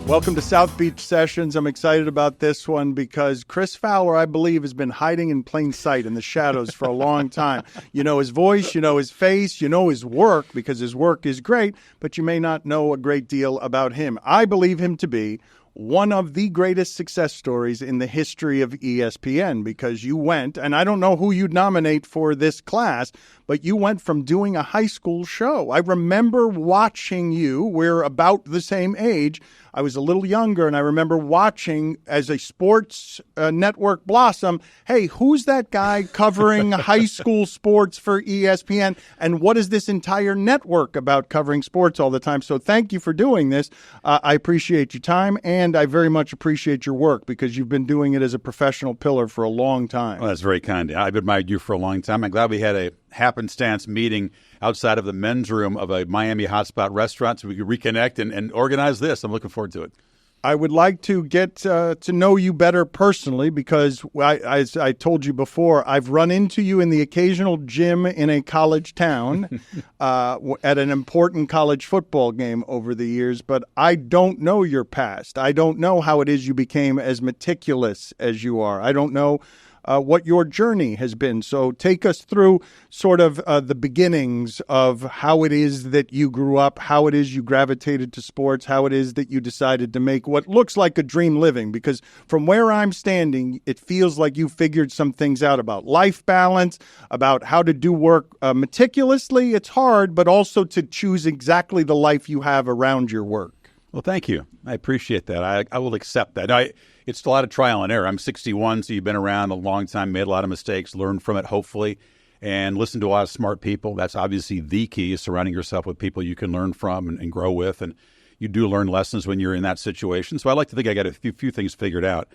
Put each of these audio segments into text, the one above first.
Welcome to South Beach Sessions. I'm excited about this one because Chris Fowler, I believe, has been hiding in plain sight in the shadows for a long time. You know his voice, you know his face, you know his work because his work is great, but you may not know a great deal about him. I believe him to be one of the greatest success stories in the history of ESPN because you went, and I don't know who you'd nominate for this class, but you went from doing a high school show. I remember watching you. We're about the same age. I was a little younger, and I remember watching as a sports network blossom, hey, who's that guy covering high school sports for ESPN? And what is this entire network about covering sports all the time? So thank you for doing this. I appreciate your time, and I very much appreciate your work because you've been doing it as a professional pillar for a long time. Well, that's very kind. I've admired you for a long time. I'm glad we had a happenstance meeting outside of the men's room of a Miami hotspot restaurant so we could reconnect and organize this. I'm looking forward to it. I would like to get to know you better personally because, as I told you before, I've run into you in the occasional gym in a college town at an important college football game over the years, but I don't know your past. I don't know how it is you became as meticulous as you are. I don't know what your journey has been. So take us through sort of the beginnings of how it is that you grew up, how it is you gravitated to sports, how it is that you decided to make what looks like a dream living. Because from where I'm standing, it feels like you figured some things out about life balance, about how to do work meticulously. It's hard, but also to choose exactly the life you have around your work. Well, thank you. I appreciate that. I will accept that. It's a lot of trial and error. I'm 61, so you've been around a long time, made a lot of mistakes, learned from it, hopefully, and listened to a lot of smart people. That's obviously the key, is surrounding yourself with people you can learn from and grow with, and you do learn lessons when you're in that situation. So I like to think I got a few things figured out,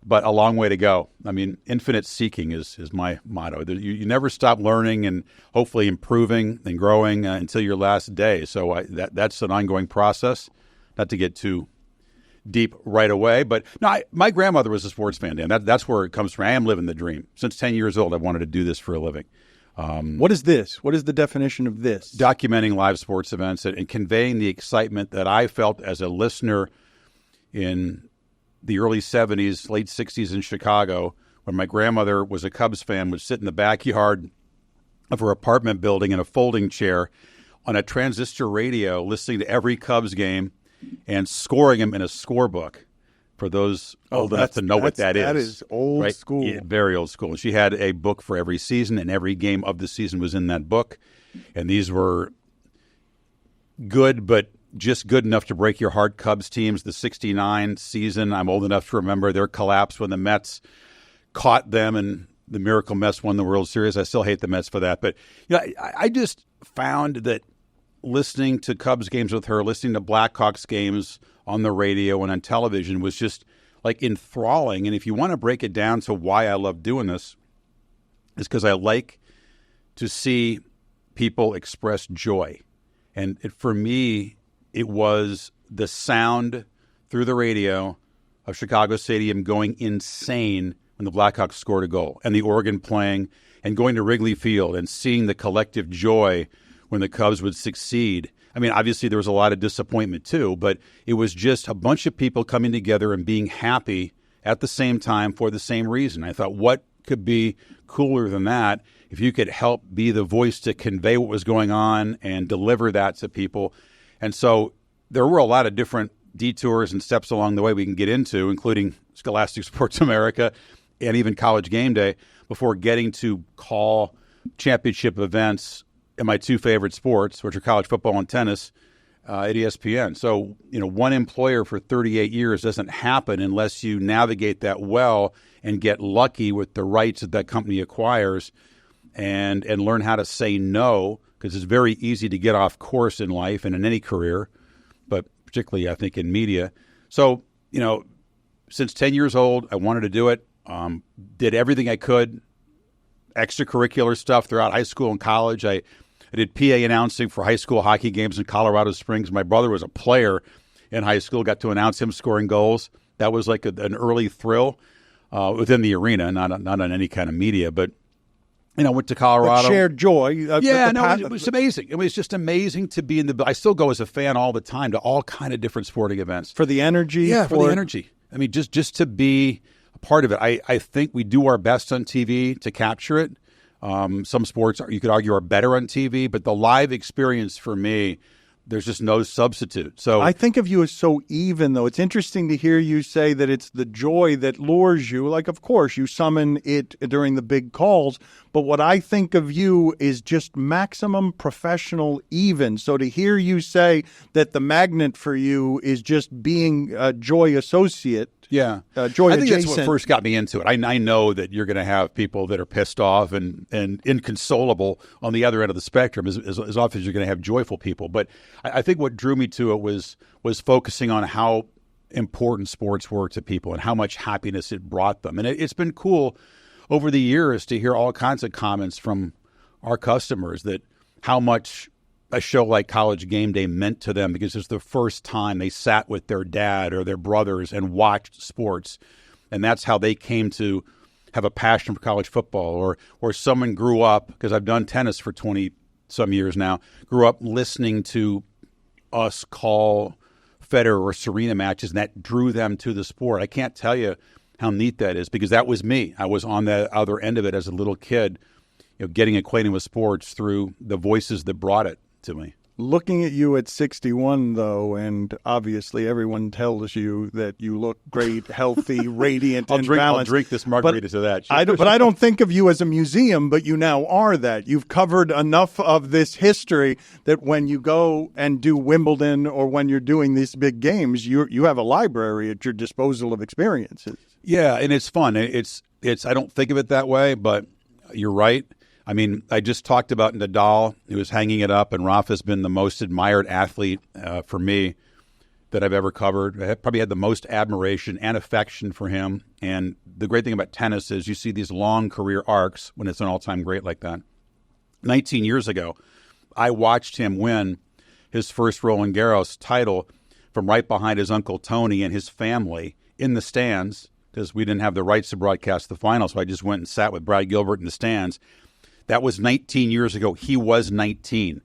but a long way to go. I mean, infinite seeking is my motto. You never stop learning and hopefully improving and growing until your last day. So that's an ongoing process, not to get too deep right away. But no, my grandmother was a sports fan, Dan. That's where it comes from. I am living the dream. Since 10 years old, I wanted to do this for a living. What is this? What is the definition of this? Documenting live sports events and conveying the excitement that I felt as a listener in the early 70s, late 60s in Chicago, when my grandmother was a Cubs fan, would sit in the backyard of her apartment building in a folding chair on a transistor radio, listening to every Cubs game and scoring them in a scorebook for those old enough to know what that is. That is old school. Yeah, very old school. She had a book for every season, and every game of the season was in that book. And these were good, but just good enough to break your heart Cubs teams. The 69 season, I'm old enough to remember their collapse when the Mets caught them and the Miracle Mets won the World Series. I still hate the Mets for that. But I just found that listening to Cubs games with her, listening to Blackhawks games on the radio and on television was just like enthralling. And if you want to break it down to why I love doing this, is because I like to see people express joy. And for me, it was the sound through the radio of Chicago Stadium going insane when the Blackhawks scored a goal, and the organ playing, and going to Wrigley Field and seeing the collective joy when the Cubs would succeed. I mean, obviously there was a lot of disappointment too, but it was just a bunch of people coming together and being happy at the same time for the same reason. I thought, what could be cooler than that if you could help be the voice to convey what was going on and deliver that to people? And so there were a lot of different detours and steps along the way we can get into, including Scholastic Sports America and even College Game Day, before getting to call championship events in my two favorite sports, which are college football and tennis, at ESPN. So, one employer for 38 years doesn't happen unless you navigate that well and get lucky with the rights that that company acquires and learn how to say no, because it's very easy to get off course in life and in any career, but particularly, I think, in media. So, since 10 years old, I wanted to do it, did everything I could, extracurricular stuff throughout high school and college. I did PA announcing for high school hockey games in Colorado Springs. My brother was a player in high school, got to announce him scoring goals. That was like an early thrill within the arena, not on any kind of media. But I went to Colorado. Shared joy. It was amazing. It was just amazing to be in the. I still go as a fan all the time to all kind of different sporting events for the energy. Yeah, for the energy. I mean, just to be a part of it. I think we do our best on TV to capture it. Some sports you could argue are better on TV, but the live experience for me, there's just no substitute. So I think of you as so even, though. It's interesting to hear you say that it's the joy that lures you. Like, of course, you summon it during the big calls, but what I think of you is just maximum professional even. So to hear you say that the magnet for you is just being a joy associate. Yeah. Joy I think adjacent. That's what first got me into it. I know that you're going to have people that are pissed off and inconsolable on the other end of the spectrum as often as you're going to have joyful people. But I think what drew me to it was focusing on how important sports were to people and how much happiness it brought them. And it's been cool over the years to hear all kinds of comments from our customers that how much a show like College Game Day meant to them because it's the first time they sat with their dad or their brothers and watched sports. And that's how they came to have a passion for college football. Or someone grew up, because I've done tennis for 20-some years now, grew up listening to us call Federer or Serena matches, and that drew them to the sport. I can't tell you how neat that is because that was me. I was on the other end of it as a little kid, getting acquainted with sports through the voices that brought it to me. Looking at you at 61, though, and obviously everyone tells you that you look great, healthy, radiant, and balanced. I'll drink this margarita to that. But I don't think of you as a museum, but you now are that. You've covered enough of this history that when you go and do Wimbledon or when you're doing these big games, you have a library at your disposal of experiences. Yeah, and it's fun. It's I don't think of it that way, but you're right. I mean, I just talked about Nadal. He was hanging it up, and Rafa's been the most admired athlete for me that I've ever covered. I probably had the most admiration and affection for him. And the great thing about tennis is you see these long career arcs when it's an all-time great like that. 19 years ago, I watched him win his first Roland Garros title from right behind his Uncle Tony and his family in the stands because we didn't have the rights to broadcast the final, so I just went and sat with Brad Gilbert in the stands. That was 19 years ago. He was 19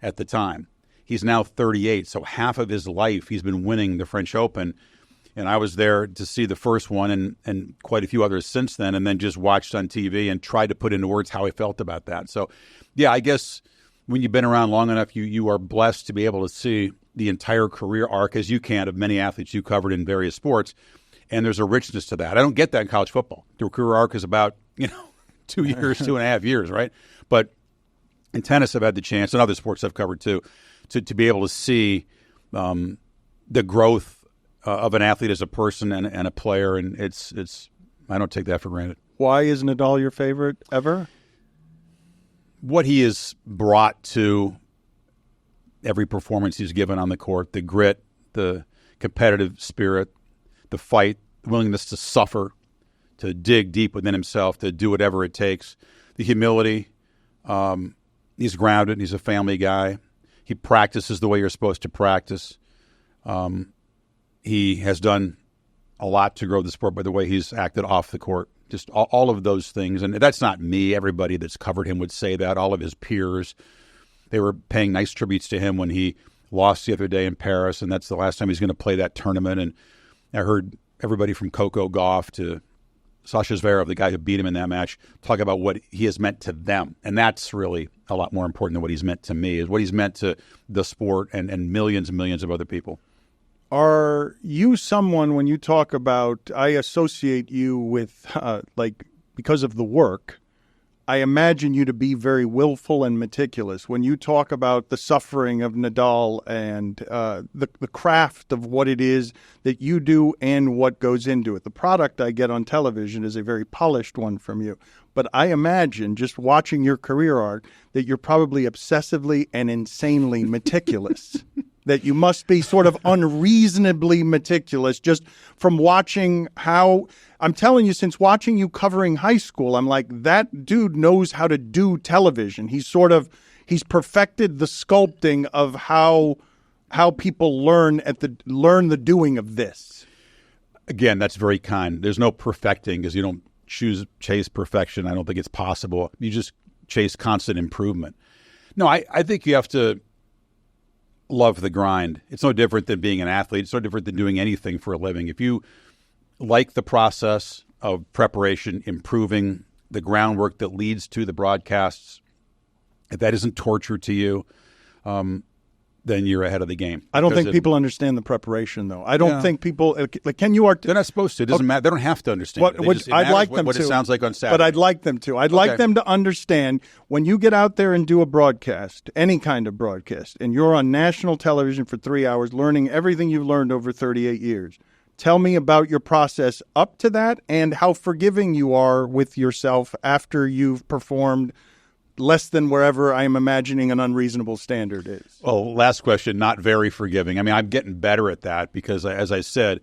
at the time. He's now 38, so half of his life he's been winning the French Open. And I was there to see the first one and quite a few others since then, and then just watched on TV and tried to put into words how I felt about that. So, yeah, I guess when you've been around long enough, you are blessed to be able to see the entire career arc, as you can, of many athletes you covered in various sports. And there's a richness to that. I don't get that in college football. The career arc is about, 2 years, 2.5 years, right? But in tennis, I've had the chance, and other sports I've covered too, to be able to see the growth of an athlete as a person and a player, and it's I don't take that for granted. Why is Nadal your favorite ever? What he has brought to every performance he's given on the court, the grit, the competitive spirit, the fight, the willingness to suffer, to dig deep within himself, to do whatever it takes, the humility. He's grounded. He's a family guy. He practices the way you're supposed to practice. He has done a lot to grow the sport by the way he's acted off the court. Just all of those things. And that's not me. Everybody that's covered him would say that. All of his peers, they were paying nice tributes to him when he lost the other day in Paris, and that's the last time he's going to play that tournament. And I heard everybody from Coco Gauff to Sasha Zverev, the guy who beat him in that match, talk about what he has meant to them. And that's really a lot more important than what he's meant to me, is what he's meant to the sport and millions and millions of other people. Are you someone, when you talk about, I associate you with, because of the work, I imagine you to be very willful and meticulous. When you talk about the suffering of Nadal and the craft of what it is that you do and what goes into it, the product I get on television is a very polished one from you. But I imagine, just watching your career arc, that you're probably obsessively and insanely meticulous. That you must be sort of unreasonably meticulous just from watching how, I'm telling you, since watching you covering high school, I'm like, that dude knows how to do television. He's perfected the sculpting of how people learn the doing of this. Again, that's very kind. There's no perfecting because you don't chase perfection. I don't think it's possible. You just chase constant improvement. No, I think you have to love the grind. It's no different than being an athlete. It's no different than doing anything for a living. If you like the process of preparation, improving the groundwork that leads to the broadcasts, if that isn't torture to you, then you're ahead of the game. I don't think people understand the preparation, though. I don't think people like. Can you? They're not supposed to. It doesn't matter. They don't have to understand. I'd like them what to. It sounds like on Saturday. But I'd like them to. I'd like them to understand when you get out there and do a broadcast, any kind of broadcast, and you're on national television for 3 hours, learning everything you've learned over 38 years. Tell me about your process up to that and how forgiving you are with yourself after you've performed less than wherever I am imagining an unreasonable standard is. Well, last question, not very forgiving. I mean, I'm getting better at that because, as I said,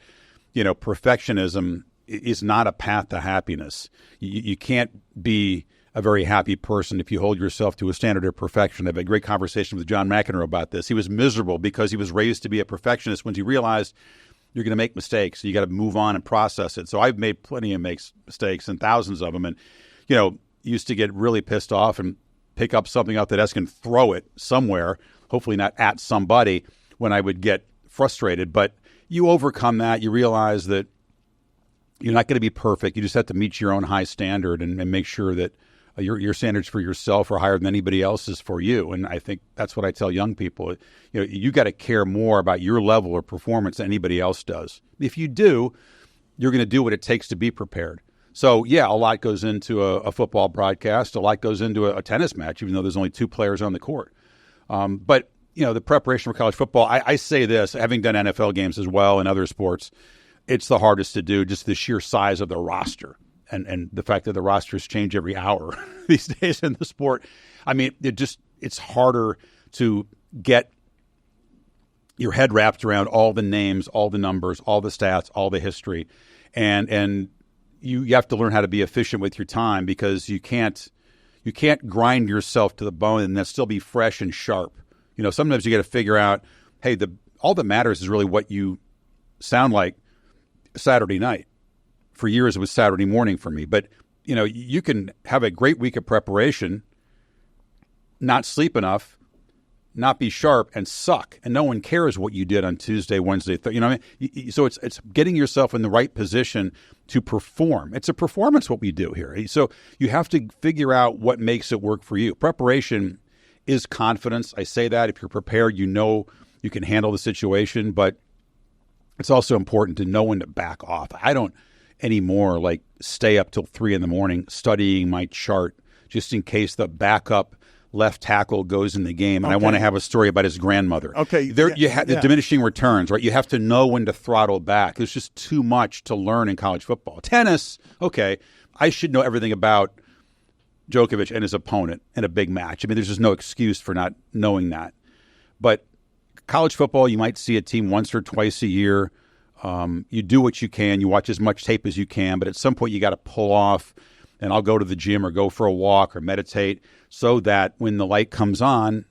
perfectionism is not a path to happiness. You can't be a very happy person if you hold yourself to a standard of perfection. I had a great conversation with John McEnroe about this. He was miserable because he was raised to be a perfectionist when he realized you're going to make mistakes. You got to move on and process it. So I've made plenty of mistakes and thousands of them. And, used to get really pissed off and pick up something off the desk and throw it somewhere, hopefully not at somebody when I would get frustrated. But you overcome that. You realize that you're not going to be perfect. You just have to meet your own high standard and make sure that your standards for yourself are higher than anybody else's for you. And I think that's what I tell young people. You got to care more about your level of performance than anybody else does. If you do, you're going to do what it takes to be prepared. So, yeah, a lot goes into a football broadcast. A lot goes into a tennis match, even though there's only two players on the court. But, the preparation for college football, I say this, having done NFL games as well and other sports, it's the hardest to do, just the sheer size of the roster and the fact that the rosters change every hour these days in the sport. I mean, it's harder to get your head wrapped around all the names, all the numbers, all the stats, all the history. And you have to learn how to be efficient with your time because you can't grind yourself to the bone and then still be fresh and sharp. Sometimes you got to figure out, hey, all that matters is really what you sound like Saturday night. For years, it was Saturday morning for me. But, you can have a great week of preparation, not sleep enough, not be sharp, and suck. And no one cares what you did on Tuesday, Wednesday, So it's getting yourself in the right position to perform. It's a performance what we do here. So you have to figure out what makes it work for you. Preparation is confidence. I say that. If you're prepared, you can handle the situation. But it's also important to know when to back off. I don't anymore stay up till 3 a.m. studying my chart just in case the backup left tackle goes in the game, and I want to have a story about his grandmother. Okay, the diminishing returns, right? You have to know when to throttle back. There's just too much to learn in college football. Tennis, okay, I should know everything about Djokovic and his opponent in a big match. I mean, there's just no excuse for not knowing that. But college football, you might see a team once or twice a year. You do what you can. You watch as much tape as you can, but at some point you got to pull off, and I'll go to the gym or go for a walk or meditate so that when the light comes on,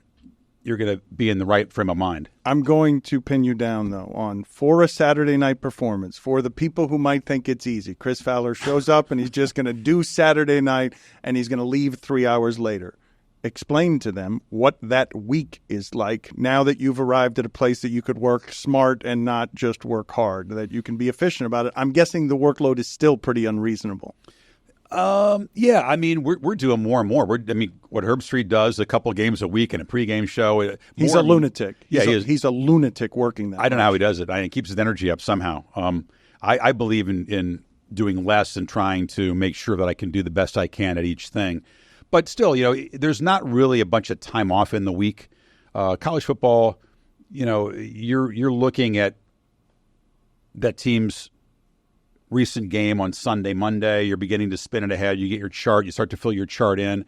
you're going to be in the right frame of mind. I'm going to pin you down, though, for a Saturday night performance. For the people who might think it's easy, Chris Fowler shows up and he's just going to do Saturday night and he's going to leave 3 hours later. Explain to them what that week is like now that you've arrived at a place that you could work smart and not just work hard, that you can be efficient about it. I'm guessing the workload is still pretty unreasonable. Yeah, I mean, we're doing more and more. What Herb Street does, a couple of games a week and a pregame show. He's a lunatic. Yeah, he's a lunatic working that. I don't know how he does it. He keeps his energy up somehow. I believe in doing less and trying to make sure that I can do the best I can at each thing. But still, there's not really a bunch of time off in the week. College football, you're looking at that team's recent game on Sunday, Monday. You're beginning to spin it ahead. You get your chart. You start to fill your chart in.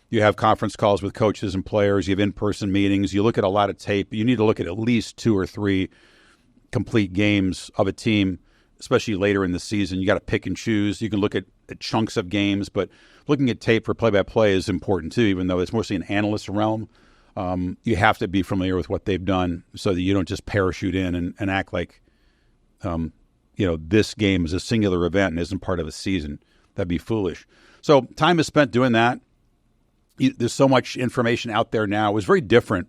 You have conference calls with coaches and players. You have in-person meetings. You look at a lot of tape. You need to look at least 2 or 3 complete games of a team, especially later in the season. You got to pick and choose. You can look at chunks of games, but looking at tape for play-by-play is important too, even though it's mostly an analyst realm. You have to be familiar with what they've done so that you don't just parachute in and act like this game is a singular event and isn't part of a season. That'd be foolish. So time is spent doing that. There's so much information out there now. It was very different.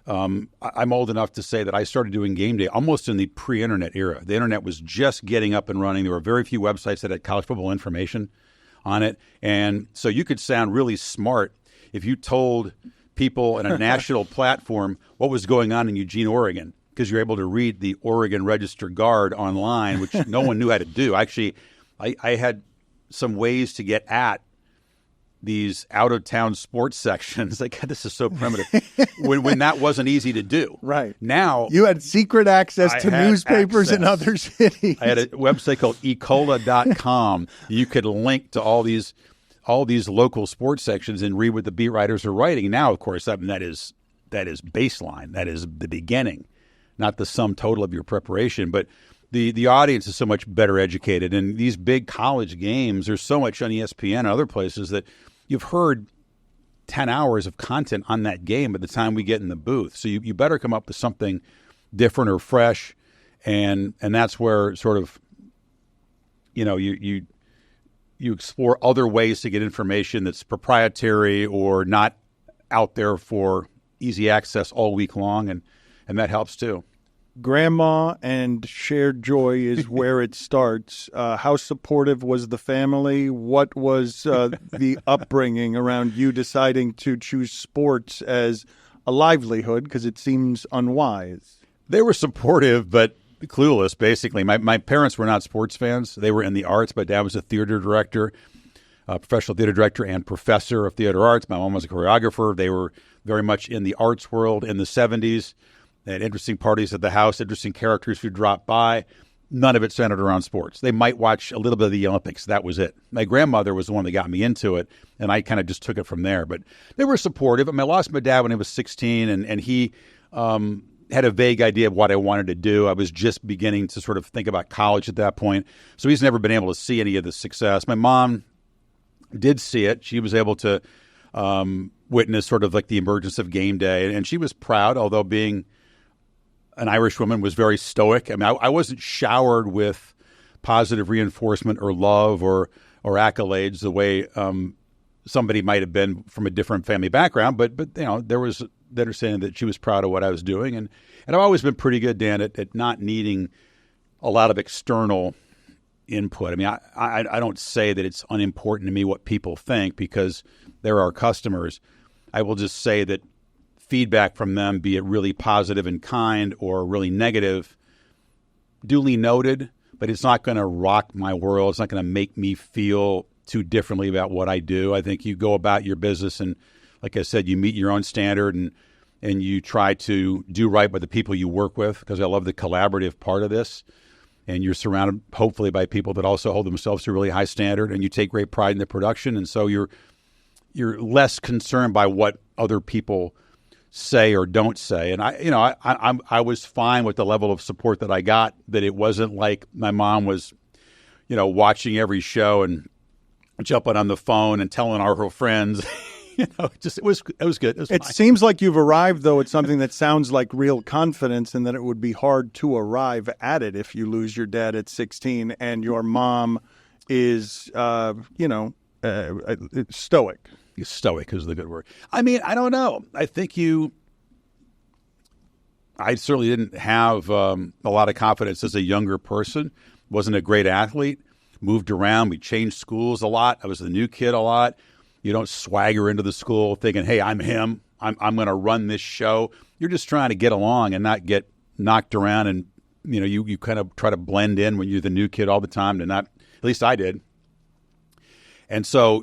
I'm old enough to say that I started doing game day almost in the pre-internet era. The internet was just getting up and running. There were very few websites that had college football information on it. And so you could sound really smart if you told people in a national platform what was going on in Eugene, Oregon, because you're able to read the Oregon Register Guard online, which no one knew how to do. Actually, I had some ways to get at these out-of-town sports sections. Like, God, this is so primitive. when that wasn't easy to do. Right. Now, you had secret access to newspapers in other cities. I had a website called ecola.com. You could link to all these local sports sections and read what the beat writers are writing. Now, of course, that is baseline. That is the beginning, not the sum total of your preparation. But the audience is so much better educated. And these big college games, there's so much on ESPN and other places that you've heard 10 hours of content on that game by the time we get in the booth. So you better come up with something different or fresh. And that's where sort of, you explore other ways to get information that's proprietary or not out there for easy access all week long. And that helps too. Grandma and shared joy is where it starts. How supportive was the family? What was the upbringing around you deciding to choose sports as a livelihood? Because it seems unwise. They were supportive, but clueless, basically. My parents were not sports fans. They were in the arts. My dad was a theater director, a professional theater director and professor of theater arts. My mom was a choreographer. They were very much in the arts world in the 70s. They had interesting parties at the house, interesting characters who dropped by. None of it centered around sports. They might watch a little bit of the Olympics. That was it. My grandmother was the one that got me into it, and I kind of just took it from there. But they were supportive. I lost my dad when I was 16, and he had a vague idea of what I wanted to do. I was just beginning to sort of think about college at that point. So he's never been able to see any of the success. My mom did see it. She was able to witness sort of like the emergence of game day, and she was proud, although being an Irish woman was very stoic. I wasn't showered with positive reinforcement or love or accolades the way somebody might have been from a different family background. But there was the understanding that she was proud of what I was doing. And I've always been pretty good, Dan, at not needing a lot of external input. I don't say that it's unimportant to me what people think because they're our customers. I will just say that feedback from them, be it really positive and kind or really negative, duly noted, but it's not going to rock my world. It's not going to make me feel too differently about what I do. I think you go about your business and, like I said, you meet your own standard and you try to do right by the people you work with, because I love the collaborative part of this. And you're surrounded, hopefully, by people that also hold themselves to a really high standard, and you take great pride in the production. And so you're less concerned by what other people say or don't say. And I was fine with the level of support that I got, that it wasn't like my mom was, watching every show and jumping on the phone and telling our friends, it was good. It seems like you've arrived, though, at something that sounds like real confidence, and that it would be hard to arrive at it if you lose your dad at 16 and your mom is, stoic. Stoic is the good word. I don't know. I think I certainly didn't have a lot of confidence as a younger person. Wasn't a great athlete. Moved around. We changed schools a lot. I was the new kid a lot. You don't swagger into the school thinking, hey, I'm him. I'm going to run this show. You're just trying to get along and not get knocked around. And, you kind of try to blend in when you're the new kid all the time to not, at least I did. And so,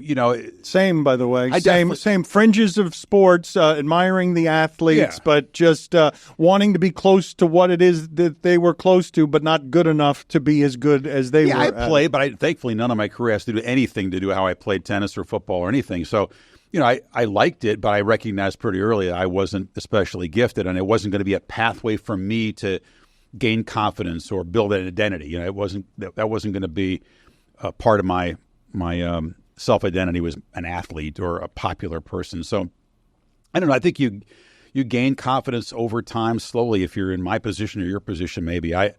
same, by the way, same fringes of sports, admiring the athletes, but just wanting to be close to what it is that they were close to, but not good enough to be as good as they were. I played, but thankfully none of my career has to do anything to do how I played tennis or football or anything. So, I liked it, but I recognized pretty early that I wasn't especially gifted, and it wasn't going to be a pathway for me to gain confidence or build an identity. That wasn't going to be a part of my self-identity was an athlete or a popular person. So I don't know. I think you gain confidence over time slowly if you're in my position or your position maybe. I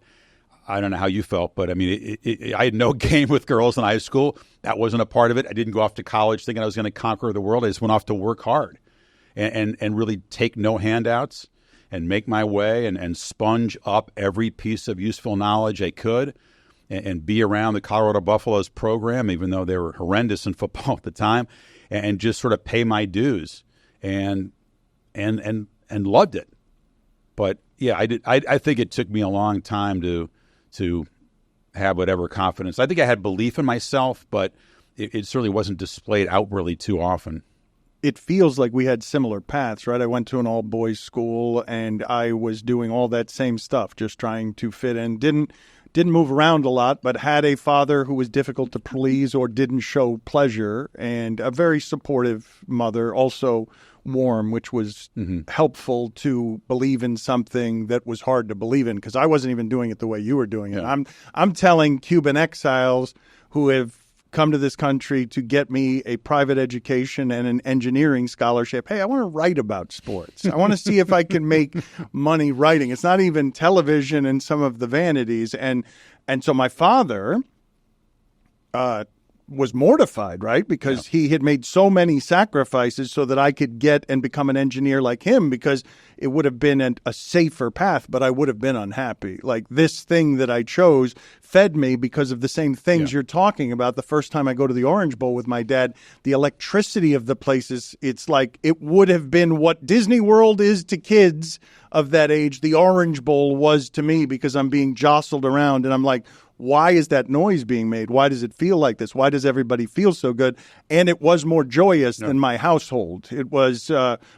I don't know how you felt, but I mean, I had no game with girls in high school. That wasn't a part of it. I didn't go off to college thinking I was going to conquer the world. I just went off to work hard and really take no handouts and make my way and sponge up every piece of useful knowledge I could and be around the Colorado Buffaloes program, even though they were horrendous in football at the time, and just sort of pay my dues and loved it. But yeah, I think it took me a long time to have whatever confidence. I think I had belief in myself, but it certainly wasn't displayed outwardly too often. It feels like we had similar paths, right? I went to an all-boys school, and I was doing all that same stuff, just trying to fit in. Didn't move around a lot, but had a father who was difficult to please or didn't show pleasure, and a very supportive mother, also warm, which was helpful to believe in something that was hard to believe in, because I wasn't even doing it the way you were doing it. Yeah. I'm telling Cuban exiles who have come to this country to get me a private education and an engineering scholarship, hey, I want to write about sports. I want to see if I can make money writing. It's not even television and some of the vanities. And so my father was mortified, right? Because he had made so many sacrifices so that I could get and become an engineer like him, because it would have been a safer path, but I would have been unhappy. Like, this thing that I chose fed me because of the same things you're talking about. The first time I go to the Orange Bowl with my dad, the electricity of the places, it's like it would have been what Disney World is to kids of that age. The Orange Bowl was to me, because I'm being jostled around and I'm like, why is that noise being made? Why does it feel like this? Why does everybody feel so good? And it was more joyous than my household. It was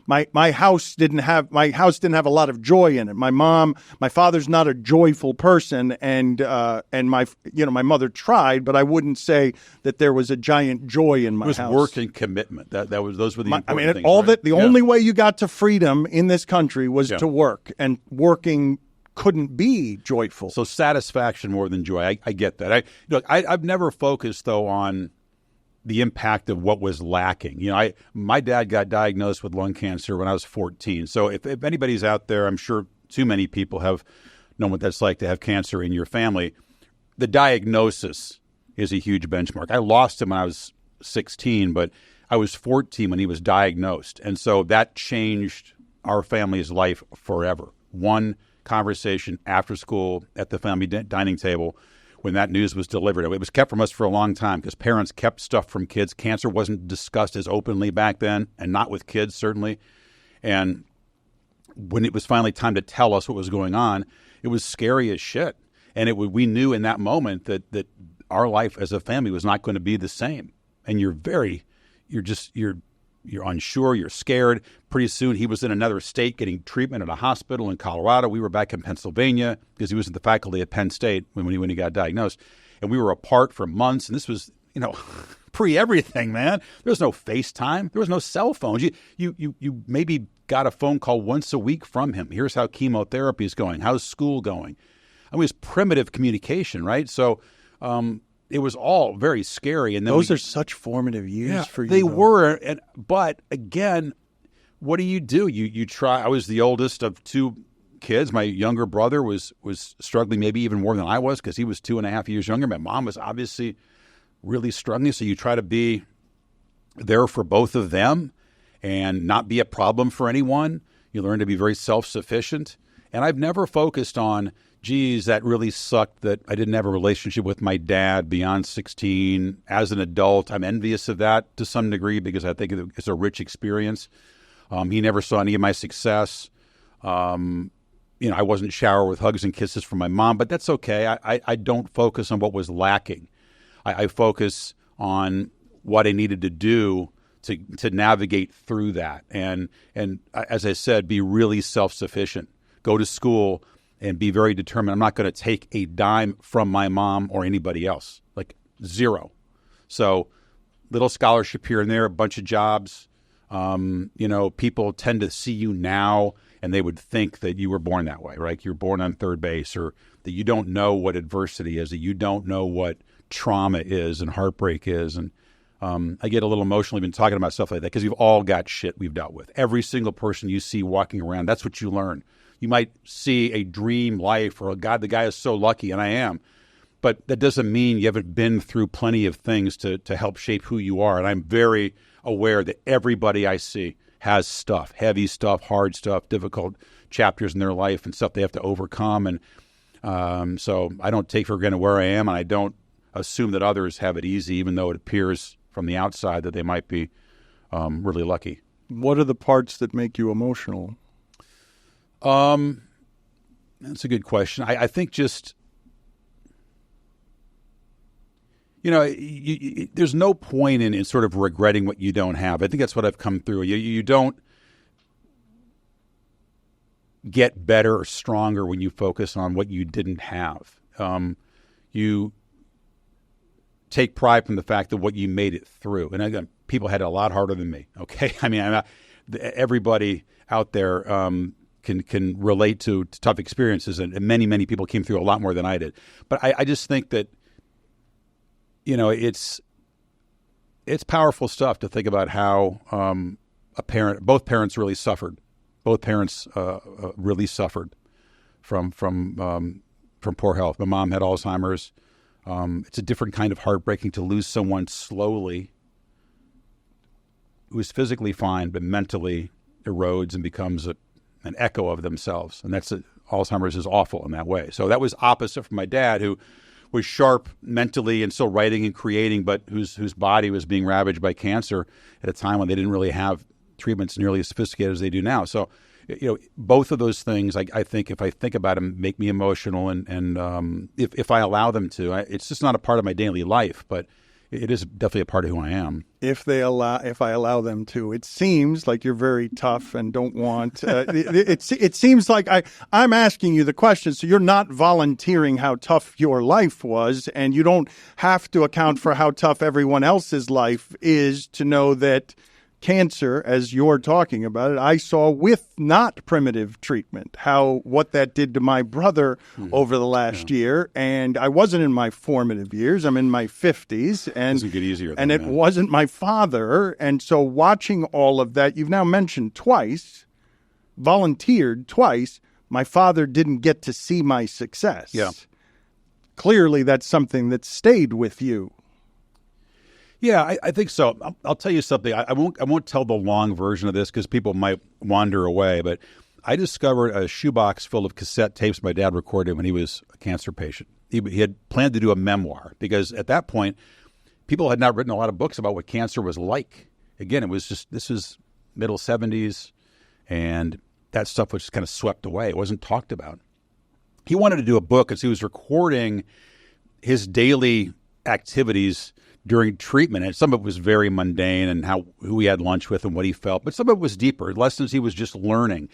my house didn't have a lot of joy in it. My father's not a joyful person, and my mother tried, but I wouldn't say that there was a giant joy in my house. It was work and commitment. Those were the important things. The only way you got to freedom in this country was to work, and working couldn't be joyful. So satisfaction more than joy. I get that. I've never focused, though, on the impact of what was lacking. My dad got diagnosed with lung cancer when I was 14. So if anybody's out there, I'm sure too many people have known what that's like to have cancer in your family. The diagnosis is a huge benchmark. I lost him when I was 16, but I was 14 when he was diagnosed. And so that changed our family's life forever. One conversation after school at the family dining table when that news was delivered. It was kept from us for a long time because parents kept stuff from kids. Cancer wasn't discussed as openly back then, and not with kids, certainly. And when it was finally time to tell us what was going on, it was scary as shit. And we knew in that moment that our life as a family was not going to be the same. And you're unsure, you're scared. Pretty soon he was in another state getting treatment at a hospital in Colorado. We were back in Pennsylvania because he was in the faculty at Penn State when he got diagnosed. And we were apart for months. And this was, pre-everything, man. There was no FaceTime. There was no cell phones. You maybe got a phone call once a week from him. Here's how chemotherapy is going. How's school going? I mean, it's primitive communication, right? So it was all very scary. And then those are such formative years for you. They were. But again, what do? You try. I was the oldest of two kids. My younger brother was struggling maybe even more than I was because he was 2.5 years younger. My mom was obviously really struggling. So you try to be there for both of them and not be a problem for anyone. You learn to be very self-sufficient. And I've never focused on, geez, that really sucked that I didn't have a relationship with my dad beyond 16. As an adult, I'm envious of that to some degree because I think it's a rich experience. He never saw any of my success. I wasn't showered with hugs and kisses from my mom, but that's okay. I don't focus on what was lacking. I focus on what I needed to do to navigate through that. And as I said, be really self-sufficient. Go to school and be very determined. I'm not going to take a dime from my mom or anybody else, like zero. So little scholarship here and there, a bunch of jobs. People tend to see you now and they would think that you were born that way, right? You're born on third base, or that you don't know what adversity is, that you don't know what trauma is and heartbreak is. And I get a little emotional even talking about stuff like that because we've all got shit we've dealt with. Every single person you see walking around, that's what you learn. You might see a dream life or, God, the guy is so lucky, and I am. But that doesn't mean you haven't been through plenty of things to help shape who you are. And I'm very aware that everybody I see has stuff, heavy stuff, hard stuff, difficult chapters in their life and stuff they have to overcome. And so I don't take for granted where I am, and I don't assume that others have it easy, even though it appears from the outside that they might be really lucky. What are the parts that make you emotional? That's a good question. I think just, there's no point in sort of regretting what you don't have. I think that's what I've come through. You don't get better or stronger when you focus on what you didn't have. You take pride from the fact that what you made it through. And again, people had it a lot harder than me. Okay, I mean, everybody out there can relate to tough experiences, and many people came through a lot more than I did. But I just think that it's powerful stuff to think about how both parents really suffered. Both parents really suffered from poor health. My mom had Alzheimer's. It's a different kind of heartbreaking to lose someone slowly who is physically fine but mentally erodes and becomes an echo of themselves. And Alzheimer's is awful in that way. So that was opposite from my dad, who was sharp mentally and still writing and creating, but whose body was being ravaged by cancer at a time when they didn't really have treatments nearly as sophisticated as they do now. So, both of those things, I think, if I think about them, make me emotional, and if I allow them to, it's just not a part of my daily life, but it is definitely a part of who I am. If I allow them to, it seems like you're very tough and don't want. It seems like I'm asking you the question, so you're not volunteering how tough your life was, and you don't have to account for how tough everyone else's life is to know that cancer, as you're talking about it, I saw with not primitive treatment, what that did to my brother over the last year. And I wasn't in my formative years. I'm in my 50s. And it doesn't get easier and it wasn't my father. And so watching all of that, you've now mentioned twice, volunteered twice, my father didn't get to see my success. Yeah. Clearly, that's something that stayed with you. Yeah, I think so. I'll tell you something. I won't tell the long version of this because people might wander away. But I discovered a shoebox full of cassette tapes my dad recorded when he was a cancer patient. He had planned to do a memoir because at that point, people had not written a lot of books about what cancer was like. Again, this was middle 70s, and that stuff was just kind of swept away. It wasn't talked about. He wanted to do a book because he was recording his daily activities during treatment, and some of it was very mundane and who he had lunch with and what he felt, but some of it was deeper, lessons he was just learning.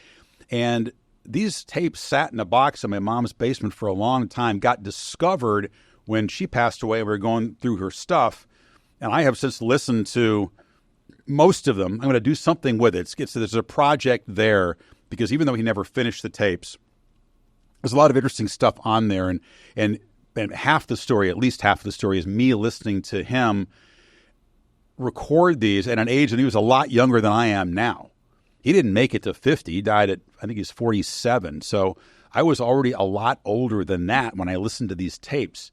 And these tapes sat in a box in my mom's basement for a long time, got discovered when she passed away. We were going through her stuff, and I have since listened to most of them. I'm going to do something with it. There's a project there because even though he never finished the tapes, there's a lot of interesting stuff on there, and half the story, at least half the story, is me listening to him record these at an age when he was a lot younger than I am now. He didn't make it to 50. He died at, I think he's 47. So I was already a lot older than that when I listened to these tapes.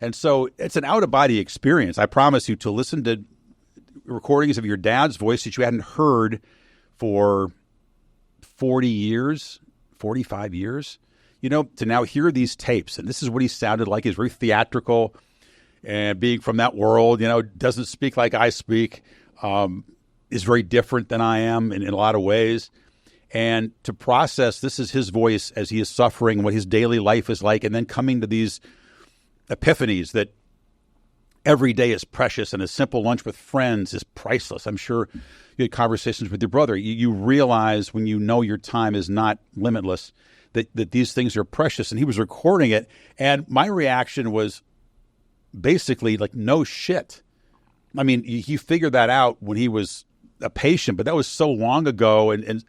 And so it's an out-of-body experience. I promise you, to listen to recordings of your dad's voice that you hadn't heard for 40 years, 45 years, to now hear these tapes, and this is what he sounded like. He's very theatrical, and being from that world, doesn't speak like I speak, is very different than I am in a lot of ways. And to process, this is his voice as he is suffering, what his daily life is like, and then coming to these epiphanies that every day is precious and a simple lunch with friends is priceless. I'm sure you had conversations with your brother. You realize when you know your time is not limitless, that these things are precious. And he was recording it, and my reaction was basically like, no shit. I mean, he figured that out when he was a patient, but that was so long ago and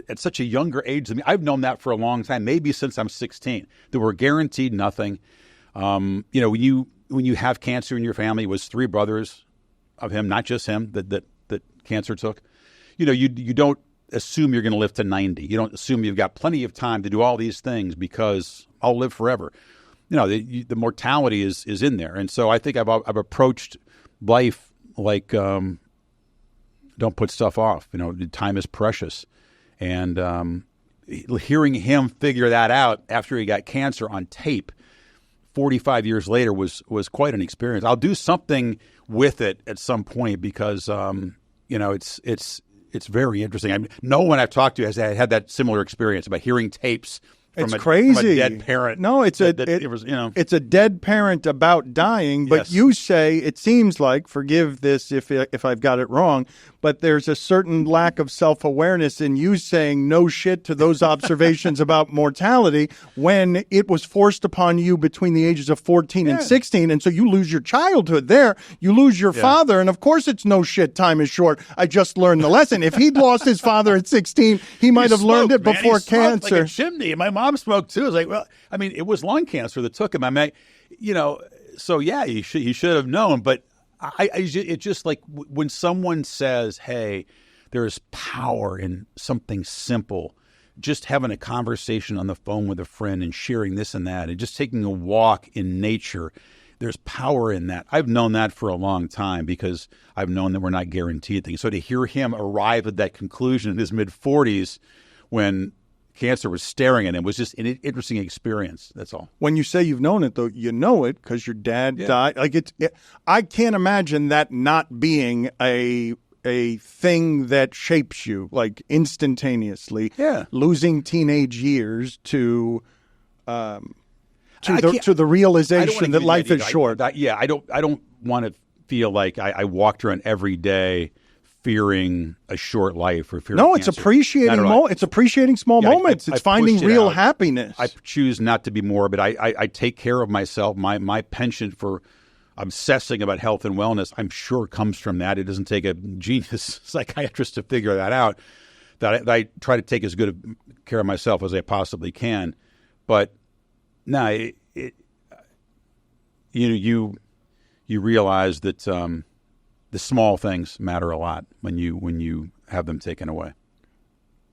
at such a younger age than me. I've known that for a long time, maybe since I'm 16. That we're guaranteed nothing. When you have cancer in your family, it was 3 brothers of him, not just him, that cancer took. You don't assume you're going to live to 90. You don't assume you've got plenty of time to do all these things because I'll live forever. The mortality is in there. And so I think I've approached life like don't put stuff off. Time is precious. And hearing him figure that out after he got cancer on tape 45 years later was quite an experience. I'll do something with it at some point because it's very interesting. No one I've talked to has had that similar experience about hearing tapes from crazy. From a dead parent. No, it's a dead parent about dying. But Yes. You say it seems like, forgive this if I've got it wrong, but there's a certain lack of self-awareness in you saying no shit to those observations about mortality when it was forced upon you between the ages of 14 and 16. And so you lose your childhood there. You lose your father. And of course it's no shit. Time is short. I just learned the lesson. If he'd lost his father at 16, he might have learned it before he smoked cancer. like a chimney. And my mom smoked too. It was like, it was lung cancer that took him. So yeah, he should have known. But it's just like when someone says, hey, there's power in something simple, just having a conversation on the phone with a friend and sharing this and that and just taking a walk in nature, there's power in that. I've known that for a long time because I've known that we're not guaranteed things. So to hear him arrive at that conclusion in his mid-40s when cancer was staring at him was just an interesting experience. That's all. When you say you've known it, though, you know it because your dad died. I can't imagine that not being a thing that shapes you like instantaneously. Yeah, losing teenage years to the realization that life is short. I don't want to feel like I walked around every day fearing a short life or fearing cancer. It's appreciating small moments. It's finding real happiness. I choose not to be morbid. I take care of myself. My penchant for obsessing about health and wellness, I'm sure, comes from that. It doesn't take a genius psychiatrist to figure that out. That I try to take as good care of myself as I possibly can. But no, you realize that the small things matter a lot when you have them taken away.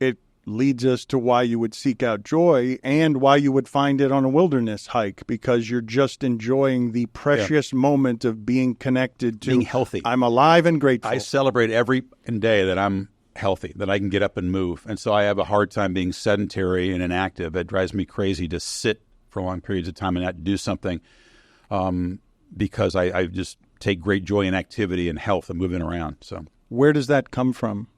It leads us to why you would seek out joy and why you would find it on a wilderness hike, because you're just enjoying the precious moment of being connected to being healthy. I'm alive and grateful. I celebrate every day that I'm healthy, that I can get up and move. And so I have a hard time being sedentary and inactive. It drives me crazy to sit for long periods of time and not do something because I just take great joy in activity and health and moving around. So where does that come from?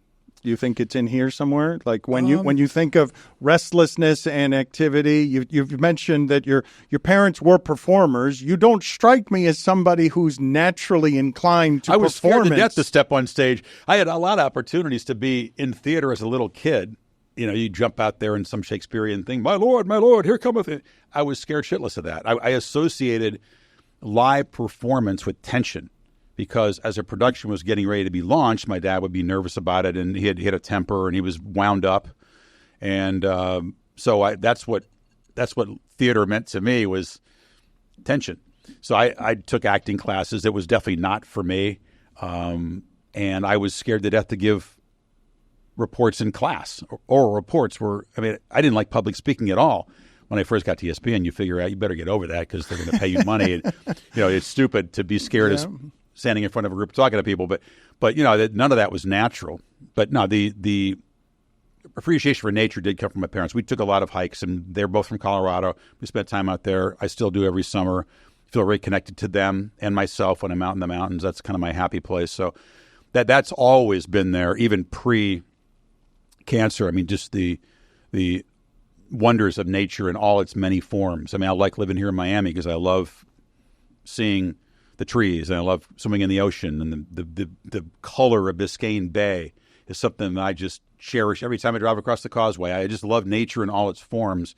Do you think it's in here somewhere? Like when you think of restlessness and activity, you've mentioned that your parents were performers. You don't strike me as somebody who's naturally inclined to performance. I was scared to death to step on stage. I had a lot of opportunities to be in theater as a little kid. You jump out there in some Shakespearean thing, my Lord, here cometh it. I was scared shitless of that. I associated live performance with tension because as a production was getting ready to be launched, my dad would be nervous about it, and he had hit a temper, and he was wound up. And so that's what theater meant to me, was tension. So I took acting classes. It was definitely not for me. And I was scared to death to give reports in class. Oral reports I didn't like public speaking at all. When I first got to ESPN, you figure out you better get over that because they're going to pay you money. And, it's stupid to be scared of standing in front of a group talking to people. But none of that was natural. But no, the appreciation for nature did come from my parents. We took a lot of hikes, and they're both from Colorado. We spent time out there. I still do every summer. Feel very connected to them and myself when I'm out in the mountains. That's kind of my happy place. So that's always been there, even pre-cancer. Just the wonders of nature in all its many forms. I like living here in Miami because I love seeing the trees, and I love swimming in the ocean, and the color of Biscayne Bay is something that I just cherish every time I drive across the causeway. I just love nature in all its forms.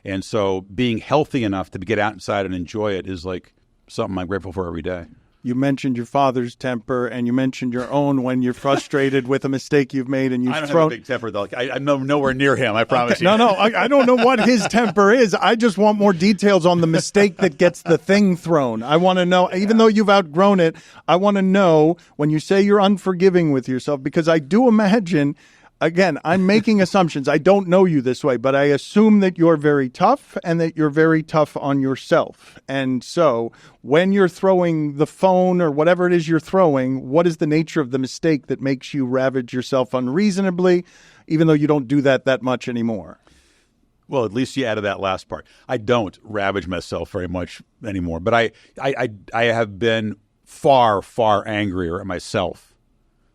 And so being healthy enough to get outside and enjoy it is like something I'm grateful for every day. You mentioned your father's temper, and you mentioned your own when you're frustrated with a mistake you've made, and you've I don't have a big temper, though. I'm nowhere near him, I promise you. No, I don't know what his temper is. I just want more details on the mistake that gets the thing thrown. I want to know, even though you've outgrown it, I want to know when you say you're unforgiving with yourself, because I do imagine again, I'm making assumptions. I don't know you this way, but I assume that you're very tough and that you're very tough on yourself. And so when you're throwing the phone or whatever it is you're throwing, what is the nature of the mistake that makes you ravage yourself unreasonably, even though you don't do that much anymore? Well, at least you added that last part. I don't ravage myself very much anymore, but I have been far, far angrier at myself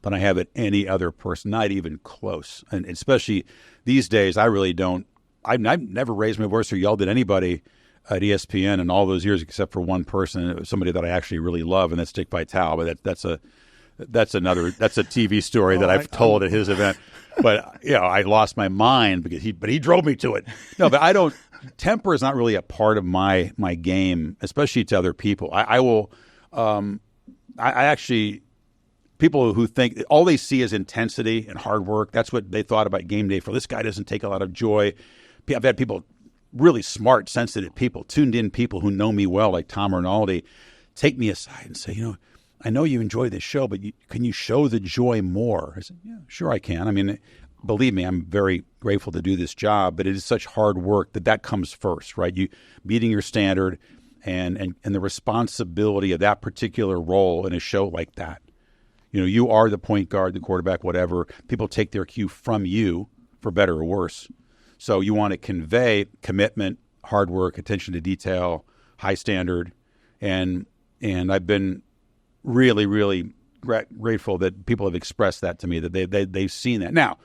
than I have at any other person, not even close. And especially these days, I really don't. I've never raised my voice or yelled at anybody at ESPN in all those years, except for one person, somebody that I actually really love, and that's Dick Vitale. But that's a TV story that I've told at his event. But I lost my mind because he drove me to it. No, but I don't. Temper is not really a part of my game, especially to other people. I will. I actually, people who think all they see is intensity and hard work. That's what they thought about game day. For this guy doesn't take a lot of joy. I've had people, really smart, sensitive people, tuned in people who know me well, like Tom Rinaldi, take me aside and say, I know you enjoy this show, but can you show the joy more? I said, yeah, sure I can. I mean, believe me, I'm very grateful to do this job, but it is such hard work that comes first, right? You meeting your standard and the responsibility of that particular role in a show like that. You are the point guard, the quarterback, whatever. People take their cue from you, for better or worse. So you want to convey commitment, hard work, attention to detail, high standard, and I've been really, really grateful that people have expressed that to me, that they've seen that. Now,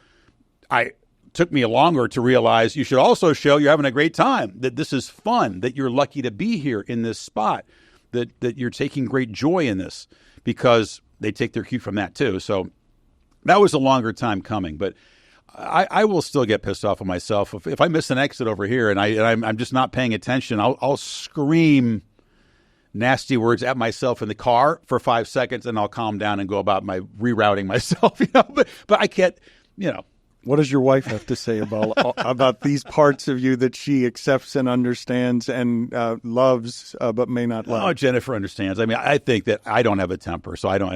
it took me longer to realize you should also show you're having a great time, that this is fun, that you're lucky to be here in this spot, that you're taking great joy in this, because they take their cue from that too. So that was a longer time coming, but I will still get pissed off at myself. If I miss an exit over here and I'm just not paying attention, I'll scream nasty words at myself in the car for 5 seconds, and I'll calm down and go about my rerouting myself. But I can't. What does your wife have to say about these parts of you that she accepts and understands and loves, but may not love? Oh, Jennifer understands. I mean, I think that I don't have a temper, so I don't.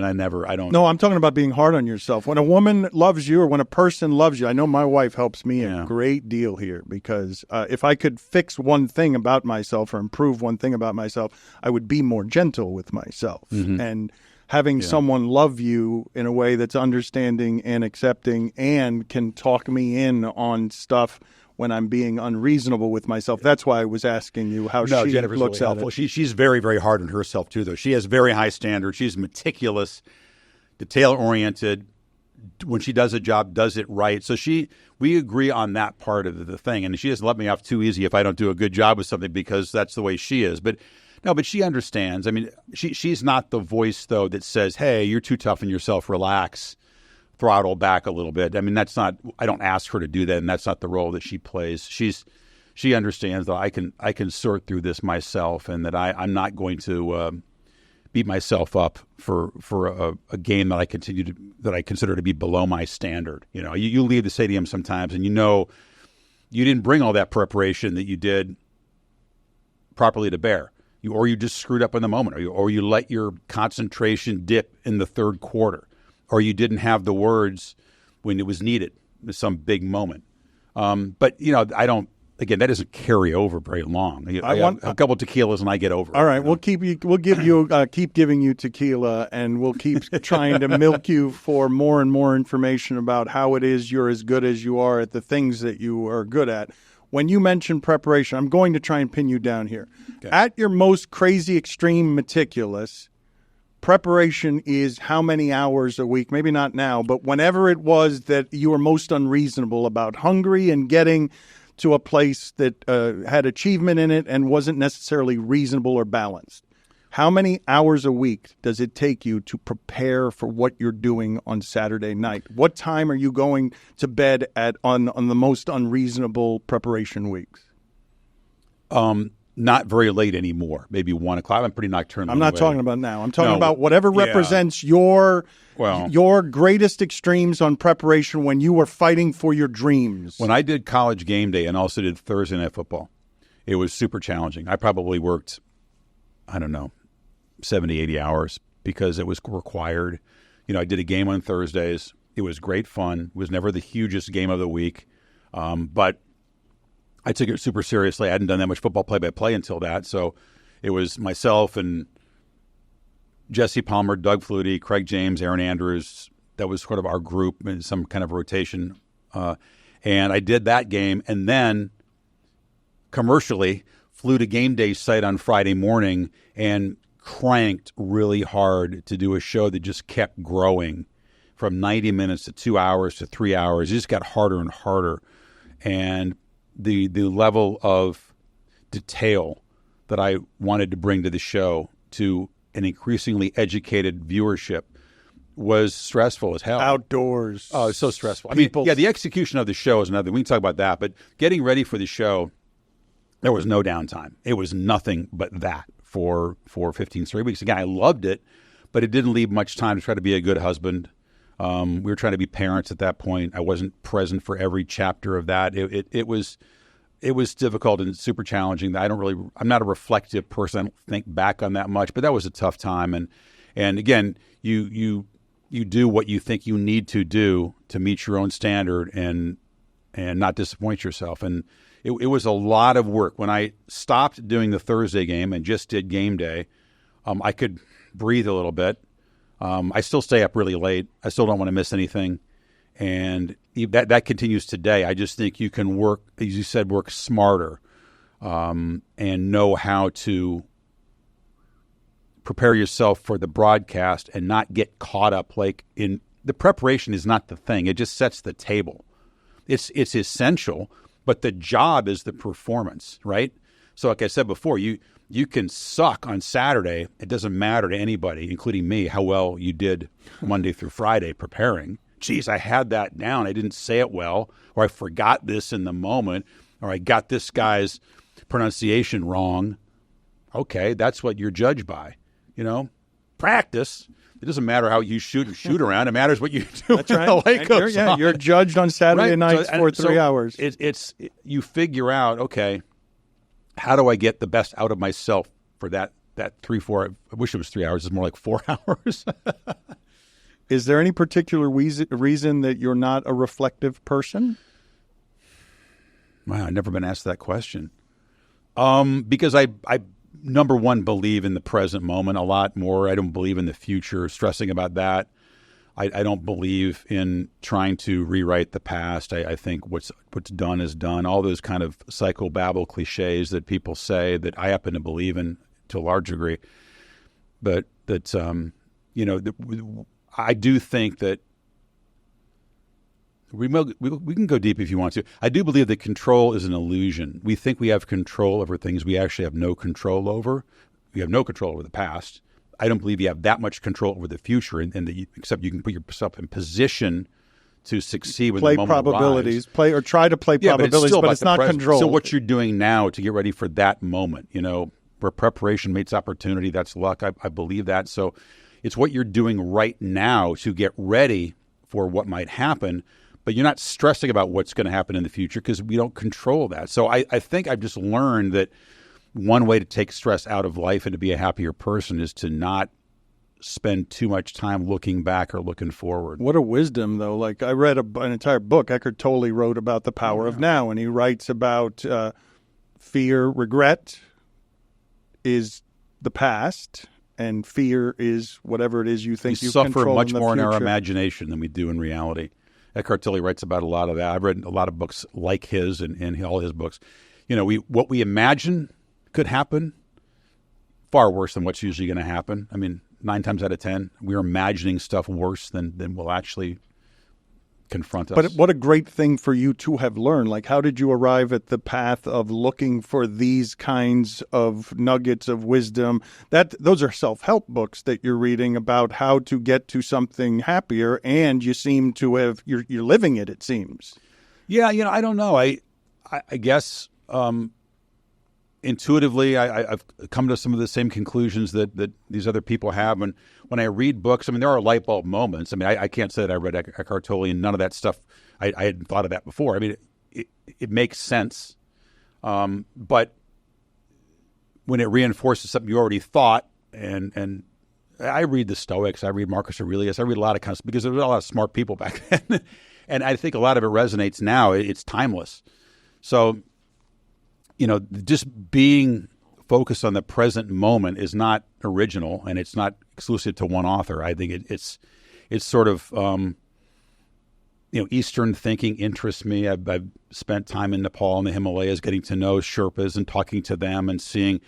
No, I'm talking about being hard on yourself. When a woman loves you, or when a person loves you, I know my wife helps me a great deal here, because if I could fix one thing about myself or improve one thing about myself, I would be more gentle with myself. Mm-hmm. And having someone love you in a way that's understanding and accepting and can talk me in on stuff when I'm being unreasonable with myself. That's why I was asking you how she Jennifer's looks really at helpful. it. She's very, very hard on herself too, though. She has very high standards. She's meticulous, detail-oriented. When she does a job, does it right. So we agree on that part of the thing. And she doesn't let me off too easy if I don't do a good job with something, because that's the way she is. But she understands. I mean, she's not the voice, though, that says, hey, you're too tough on yourself, relax, throttle back a little bit. I mean, that's not – I don't ask her to do that, and that's not the role that she plays. She understands that I can sort through this myself, and that I'm not going to beat myself up for a game that I consider to be below my standard. You leave the stadium sometimes, and you didn't bring all that preparation that you did properly to bear. Or you just screwed up in the moment, or you let your concentration dip in the third quarter, or you didn't have the words when it was needed in some big moment. But I don't. Again, that doesn't carry over very long. I want a couple of tequilas and I get over it. All right, we'll keep giving you tequila, and we'll keep trying to milk you for more and more information about how it is you're as good as you are at the things that you are good at. When you mention preparation, I'm going to try and pin you down here. Okay. At your most crazy, extreme, meticulous, preparation is how many hours a week? Maybe not now, but whenever it was that you were most unreasonable about, hungry and getting to a place that had achievement in it and wasn't necessarily reasonable or balanced. How many hours a week does it take you to prepare for what you're doing on Saturday night? What time are you going to bed on the most unreasonable preparation weeks? Not very late anymore. Maybe 1 o'clock. I'm pretty nocturnal. I'm not talking about now. I'm talking about whatever represents your greatest extremes on preparation when you were fighting for your dreams. When I did college game day and also did Thursday night football, it was super challenging. I probably worked, 70, 80 hours because it was required. I did a game on Thursdays. It was great fun. It was never the hugest game of the week, but I took it super seriously. I hadn't done that much football play-by-play until that, so it was myself and Jesse Palmer, Doug Flutie, Craig James, Aaron Andrews. That was sort of our group in some kind of rotation. And I did that game, and then commercially flew to game day site on Friday morning and cranked really hard to do a show that just kept growing from 90 minutes to 2 hours to 3 hours. It just got harder and harder. And the level of detail that I wanted to bring to the show to an increasingly educated viewership was stressful as hell. Outdoors. Oh, it's so stressful. People. I mean, yeah, the execution of the show is another. We can talk about that. But getting ready for the show, there was no downtime. It was nothing but that for 15 straight weeks. Again, I loved it, but it didn't leave much time to try to be a good husband. We were trying to be parents at that point. I wasn't present for every chapter of that. It was difficult and super challenging. I'm not a reflective person. I don't think back on that much, but that was a tough time. And again, you do what you think you need to do to meet your own standard and not disappoint yourself. And it was a lot of work. When I stopped doing the Thursday game and just did game day, I could breathe a little bit. I still stay up really late. I still don't want to miss anything. And that continues today. I just think you can work, as you said, work smarter and know how to prepare yourself for the broadcast and not get caught up. Like in the preparation is not the thing. It just sets the table. It's essential, but the job is the performance, right? So like I said before, you can suck on Saturday. It doesn't matter to anybody, including me, how well you did Monday through Friday preparing. Geez, I had that down. I didn't say it well, or I forgot this in the moment, or I got this guy's pronunciation wrong. Okay, that's what you're judged by. Practice. It doesn't matter how you shoot around. It matters what you do. That's right. You're judged on Saturday nights for 3 hours. You figure out, okay, how do I get the best out of myself for that 3-4? I wish it was 3 hours. It's more like 4 hours. Is there any particular reason that you're not a reflective person? Wow, I've never been asked that question. Because I number one, believe in the present moment a lot more. I don't believe in the future, stressing about that. I don't believe in trying to rewrite the past. I think what's done is done. All those kind of psychobabble cliches that people say that I happen to believe in to a large degree. But that, I do think that we can go deep if you want to. I do believe that control is an illusion. We think we have control over things we actually have no control over. We have no control over the past. I don't believe you have that much control over the future, except you can put yourself in position to succeed when the moment probabilities, arrives. Try to play probabilities, but it's not control. So what you're doing now to get ready for that moment, where preparation meets opportunity, that's luck. I believe that. So it's what you're doing right now to get ready for what might happen, but you're not stressing about what's going to happen in the future because we don't control that. So I think I've just learned that one way to take stress out of life and to be a happier person is to not spend too much time looking back or looking forward. What a wisdom, though. Like I read an entire book. Eckhart Tolle wrote about the power of now, and he writes about fear, regret is the past, and fear is whatever it is you think you suffer control much in the more in our future. imagination than we do in reality. Eckhart Tolle writes about a lot of that. I've read a lot of books like his and all his books. What we imagine could happen, far worse than what's usually going to happen. I mean, 9 times out of 10, we're imagining stuff worse than will actually confront us. But what a great thing for you to have learned. Like, how did you arrive at the path of looking for these kinds of nuggets of wisdom? Those are self-help books that you're reading about how to get to something happier, and you seem to have you're living it. It seems. Yeah, I don't know. I guess. Intuitively, I've come to some of the same conclusions that these other people have. And when I read books, I mean, there are light bulb moments. I mean, I can't say that I read Eckhart Tolle and none of that stuff. I hadn't thought of that before. I mean, it makes sense. But when it reinforces something you already thought and I read the Stoics, I read Marcus Aurelius, I read a lot of kind of, because there were a lot of smart people back then. And I think a lot of it resonates now. It's timeless. So, just being focused on the present moment is not original, and it's not exclusive to one author. I think it's sort of, Eastern thinking interests me. I've spent time in Nepal and the Himalayas getting to know Sherpas and talking to them and seeing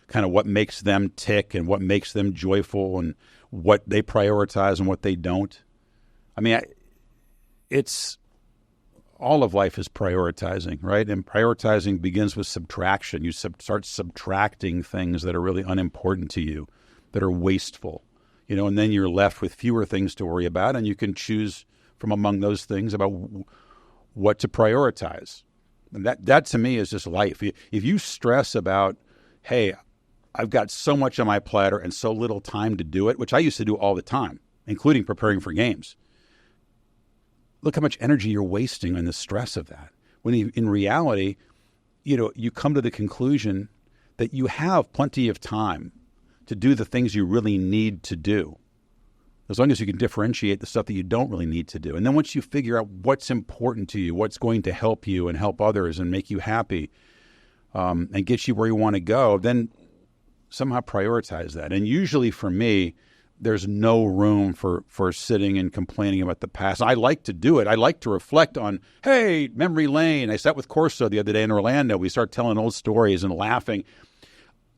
kind of what makes them tick and what makes them joyful and what they prioritize and what they don't. I mean, it's all of life is prioritizing, right? And prioritizing begins with subtraction. You start subtracting things that are really unimportant to you, that are wasteful, and then you're left with fewer things to worry about, and you can choose from among those things about what to prioritize. And that to me is just life. If you stress about, hey, I've got so much on my platter and so little time to do it, which I used to do all the time, including preparing for games. Look how much energy you're wasting on the stress of that. When in reality, you come to the conclusion that you have plenty of time to do the things you really need to do, as long as you can differentiate the stuff that you don't really need to do. And then once you figure out what's important to you, what's going to help you and help others and make you happy, and get you where you want to go, then somehow prioritize that. And usually for me, there's no room for sitting and complaining about the past. I like to do it. I like to reflect on, hey, memory lane. I sat with Corso the other day in Orlando. We started telling old stories and laughing.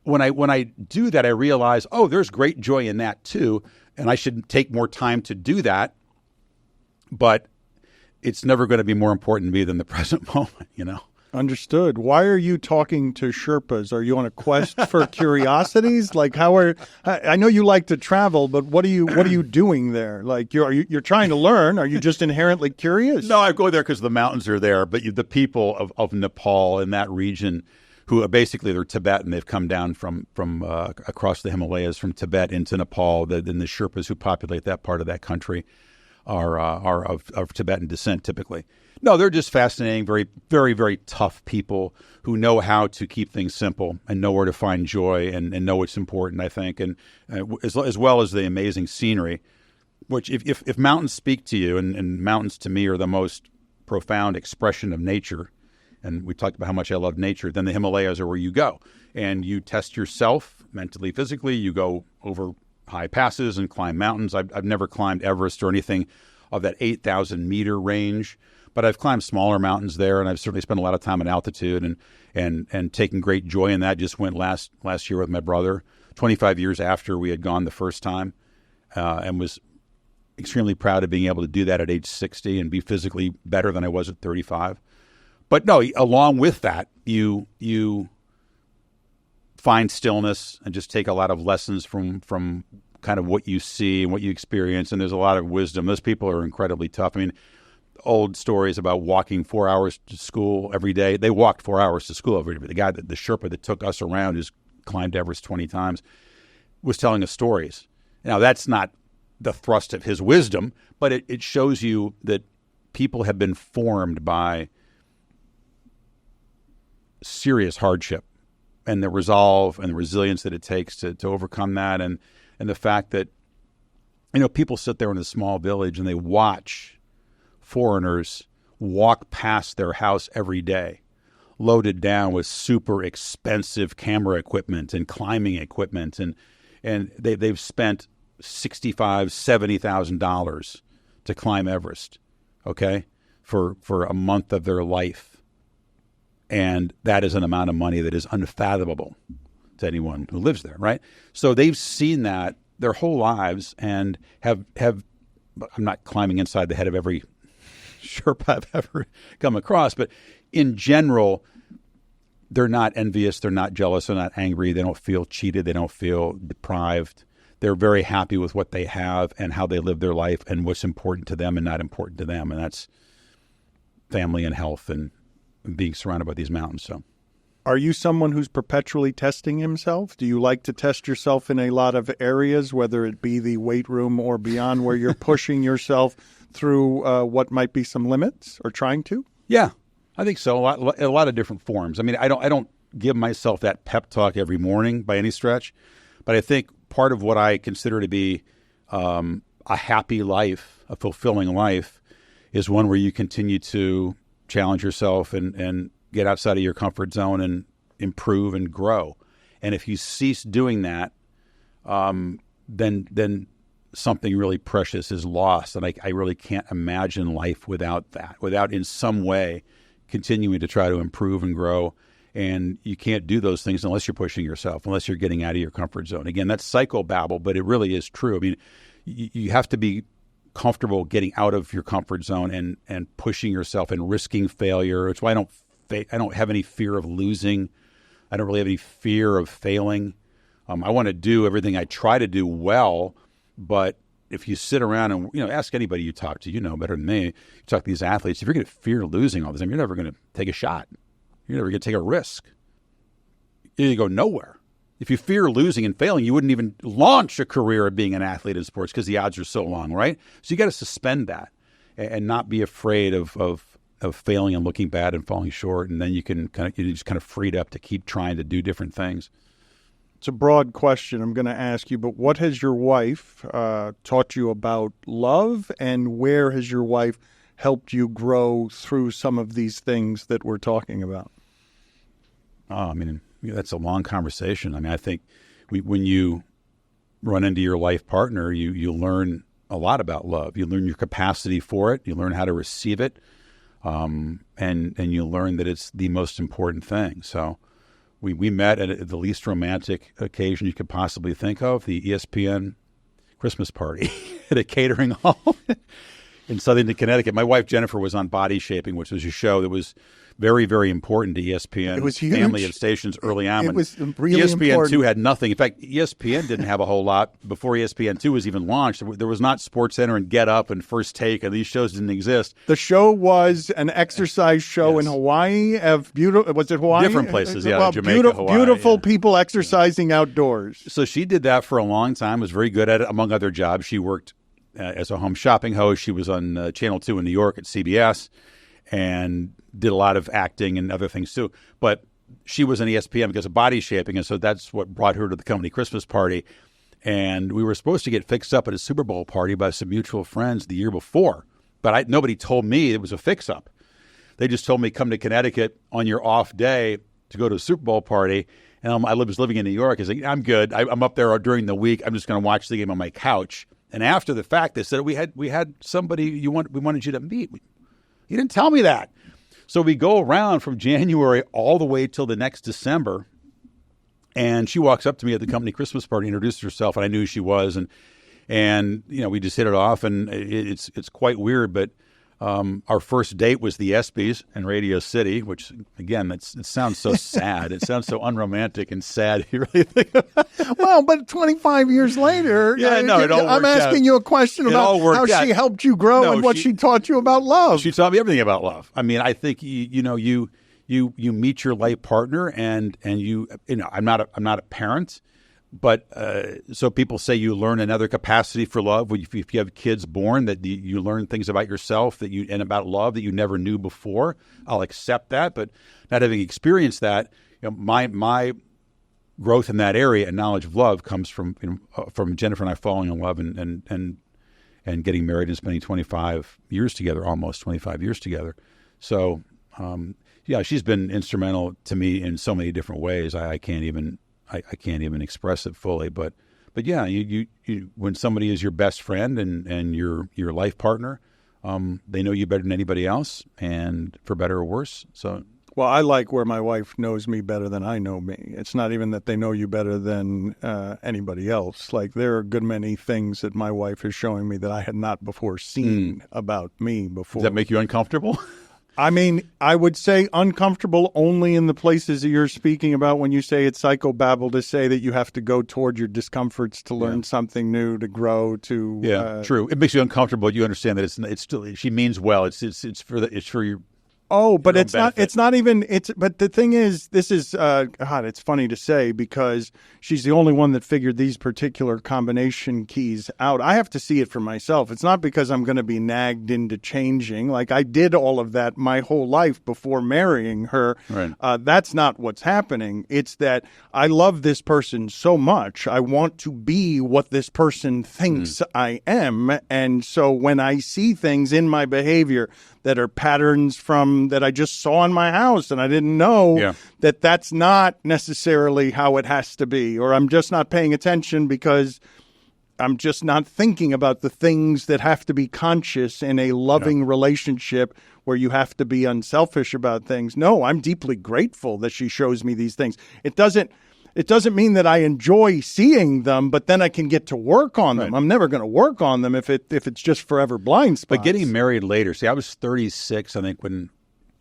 When I do that, I realize, there's great joy in that too, and I should take more time to do that. But it's never going to be more important to me than the present moment, Understood. Why are you talking to Sherpas? Are you on a quest for curiosities? Like, I know you like to travel, but what are you doing there? Like, you're trying to learn. Are you just inherently curious? No, I go there because the mountains are there. But the people of Nepal in that region, who are basically they're Tibetan, they've come down from across the Himalayas from Tibet into Nepal. Then the Sherpas who populate that part of that country are of Tibetan descent typically. No, they're just fascinating, very, very, very tough people who know how to keep things simple and know where to find joy and know what's important, I think, and as well as the amazing scenery, which if mountains speak to you, and mountains to me are the most profound expression of nature, and we talked about how much I love nature, then the Himalayas are where you go. And you test yourself mentally, physically. You go over high passes and climb mountains. I've never climbed Everest or anything of that 8,000-meter range. But I've climbed smaller mountains there, and I've certainly spent a lot of time in altitude and taken great joy in that. Just went last year with my brother, 25 years after we had gone the first time, and was extremely proud of being able to do that at age 60 and be physically better than I was at 35. But no, along with that, you find stillness and just take a lot of lessons from kind of what you see and what you experience, and there's a lot of wisdom. Those people are incredibly tough. I mean, old stories about walking 4 hours to school every day. They walked 4 hours to school every day. The guy, the Sherpa that took us around, who's climbed Everest 20 times, was telling us stories. Now, that's not the thrust of his wisdom, but it shows you that people have been formed by serious hardship and the resolve and the resilience that it takes to overcome that. And the fact that, people sit there in a small village and they watch foreigners walk past their house every day, loaded down with super expensive camera equipment and climbing equipment, and they've spent $65,000-$70,000 to climb Everest, okay, for a month of their life, and that is an amount of money that is unfathomable to anyone who lives there, right? So they've seen that their whole lives and have. I'm not climbing inside the head of every Sherpa I've ever come across, but in general, they're not envious, they're not jealous, they're not angry, they don't feel cheated, they don't feel deprived. They're very happy with what they have and how they live their life and what's important to them and not important to them, and that's family and health and being surrounded by these mountains. So, are you someone who's perpetually testing himself? Do you like to test yourself in a lot of areas, whether it be the weight room or beyond, where you're pushing yourself through what might be some limits, or trying to? Yeah, I think so. A lot of different forms. I mean, I don't give myself that pep talk every morning by any stretch, but I think part of what I consider to be a happy life, a fulfilling life, is one where you continue to challenge yourself and get outside of your comfort zone and improve and grow. And if you cease doing that, then something really precious is lost. And I really can't imagine life without that, without in some way continuing to try to improve and grow. And you can't do those things unless you're pushing yourself, unless you're getting out of your comfort zone. Again, that's psychobabble, but it really is true. I mean, you have to be comfortable getting out of your comfort zone and pushing yourself and risking failure. It's why I don't have any fear of losing. I don't really have any fear of failing. I want to do everything I try to do well, but if you sit around and ask anybody you talk to, better than me, you talk to these athletes, if you're going to fear losing all the time, you're never going to take a shot. You're never going to take a risk. You go nowhere. If you fear losing and failing, you wouldn't even launch a career of being an athlete in sports because the odds are so long, right? So you got to suspend that and not be afraid of failing and looking bad and falling short, and then you're just kind of freed up to keep trying to do different things. It's a broad question I'm going to ask you, but what has your wife taught you about love, and where has your wife helped you grow through some of these things that we're talking about? Oh, I mean, that's a long conversation. I mean, I think when you run into your life partner, you learn a lot about love. You learn your capacity for it. You learn how to receive it. And you learn that it's the most important thing. So we met at the least romantic occasion you could possibly think of, the ESPN Christmas party at a catering hall in Southington, Connecticut. My wife, Jennifer, was on Body Shaping, which was a show that was very, very important to ESPN. It was huge. Family of stations early on. It was really ESPN2 important. had nothing. In fact, ESPN didn't have a whole lot before ESPN2 was even launched. There was not SportsCenter and Get Up and First Take, and these shows didn't exist. The show was an exercise show in Hawaii. Was it Hawaii? Different places, yeah, well, Jamaica, Hawaii. Beautiful people exercising outdoors. So she did that for a long time, was very good at it, among other jobs. She worked as a home shopping host. She was on Channel 2 in New York at CBS and did a lot of acting and other things too. But she was on ESPN because of Body Shaping, and so that's what brought her to the company Christmas party. And we were supposed to get fixed up at a Super Bowl party by some mutual friends the year before, but nobody told me it was a fix-up. They just told me, come to Connecticut on your off day to go to a Super Bowl party. And I was living in New York. I was like, I'm good. I'm up there during the week. I'm just going to watch the game on my couch. And after the fact, they said, we had somebody we wanted you to meet. You didn't tell me that. So we go around from January all the way till the next December, and she walks up to me at the company Christmas party, introduced herself, and I knew who she was, and we just hit it off, and it's quite weird, but our first date was the ESPYs in Radio City, which again, it sounds so sad. It sounds so unromantic and sad. You really think about it. Well, but 25 years later, it all worked I'm asking out. You a question about how she helped you grow and what she taught you about love. She taught me everything about love. I mean, I think you meet your life partner, and I'm not a parent. But so people say you learn another capacity for love. If you have kids born, that you learn things about yourself and about love that you never knew before. I'll accept that, but not having experienced that, my growth in that area and knowledge of love comes from Jennifer and I falling in love and getting married and spending 25 years together, almost 25 years together. So she's been instrumental to me in so many different ways. I can't even express it fully, but yeah, you when somebody is your best friend and your life partner, they know you better than anybody else, and for better or worse. So, well, I like where my wife knows me better than I know me. It's not even that they know you better than anybody else. Like, there are a good many things that my wife is showing me that I had not before seen about me before. Does that make you uncomfortable? I mean, I would say uncomfortable only in the places that you're speaking about when you say it's psychobabble, to say that you have to go toward your discomforts to learn something new, to grow, to... Yeah, true. It makes you uncomfortable. You understand that it's still, she means well. It's for Oh, but your own it's not. benefit. It's not even. It's. But the thing is, this is. God, it's funny to say because she's the only one that figured these particular combination keys out. I have to see it for myself. It's not because I'm going to be nagged into changing. Like I did all of that my whole life before marrying her. Right. That's not what's happening. It's that I love this person so much. I want to be what this person thinks I am, and so when I see things in my behavior that are patterns from that I just saw in my house and I didn't know that that's not necessarily how it has to be, or I'm just not paying attention because I'm just not thinking about the things that have to be conscious in a loving relationship where you have to be unselfish about things. No, I'm deeply grateful that she shows me these things. It doesn't mean that I enjoy seeing them, but then I can get to work on them. I'm never going to work on them if it's just forever blind spots. But getting married later, see, I was 36, I think, when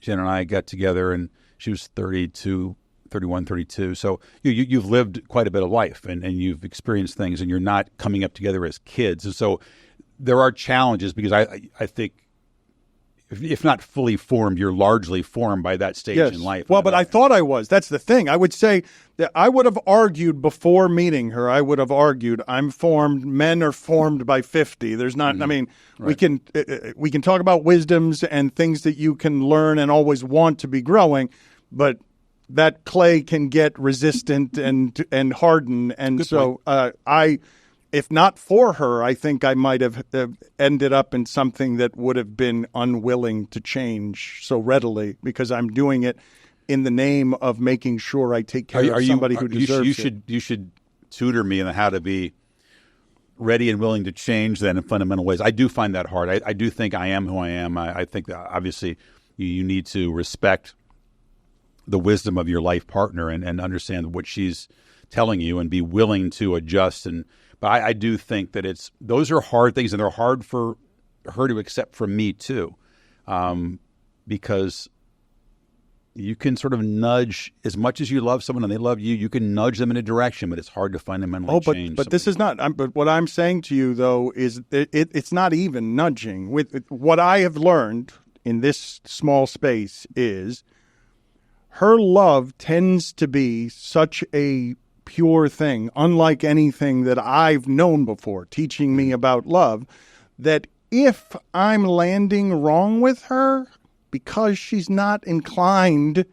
Jen and I got together, and she was 32, 31, 32. So you've lived quite a bit of life, and you've experienced things, and you're not coming up together as kids. And so there are challenges because I think, if not fully formed, you're largely formed by that stage in life. Well, but I thought I was. That's the thing. I would say that I would have argued before meeting her. I would have argued I'm formed. Men are formed by 50. There's not. I mean, we can talk about wisdoms and things that you can learn and always want to be growing, but that clay can get resistant and harden. And Good so if not for her, I think I might have ended up in something that would have been unwilling to change so readily because I'm doing it in the name of making sure I take care of somebody who deserves it. You should tutor me in how to be ready and willing to change then in fundamental ways. I do find that hard. I do think I am who I am. I think that obviously you need to respect the wisdom of your life partner and understand what she's telling you and be willing to adjust. But I do think that those are hard things, and they're hard for her to accept from me too, because you can sort of nudge as much as you love someone and they love you. You can nudge them in a direction, but it's hard to fundamentally change. But this is not. But what I'm saying to you though is it's not even nudging. With what I have learned in this small space is her love tends to be such a pure thing, unlike anything that I've known before, teaching me about love, that if I'm landing wrong with her because she's not inclined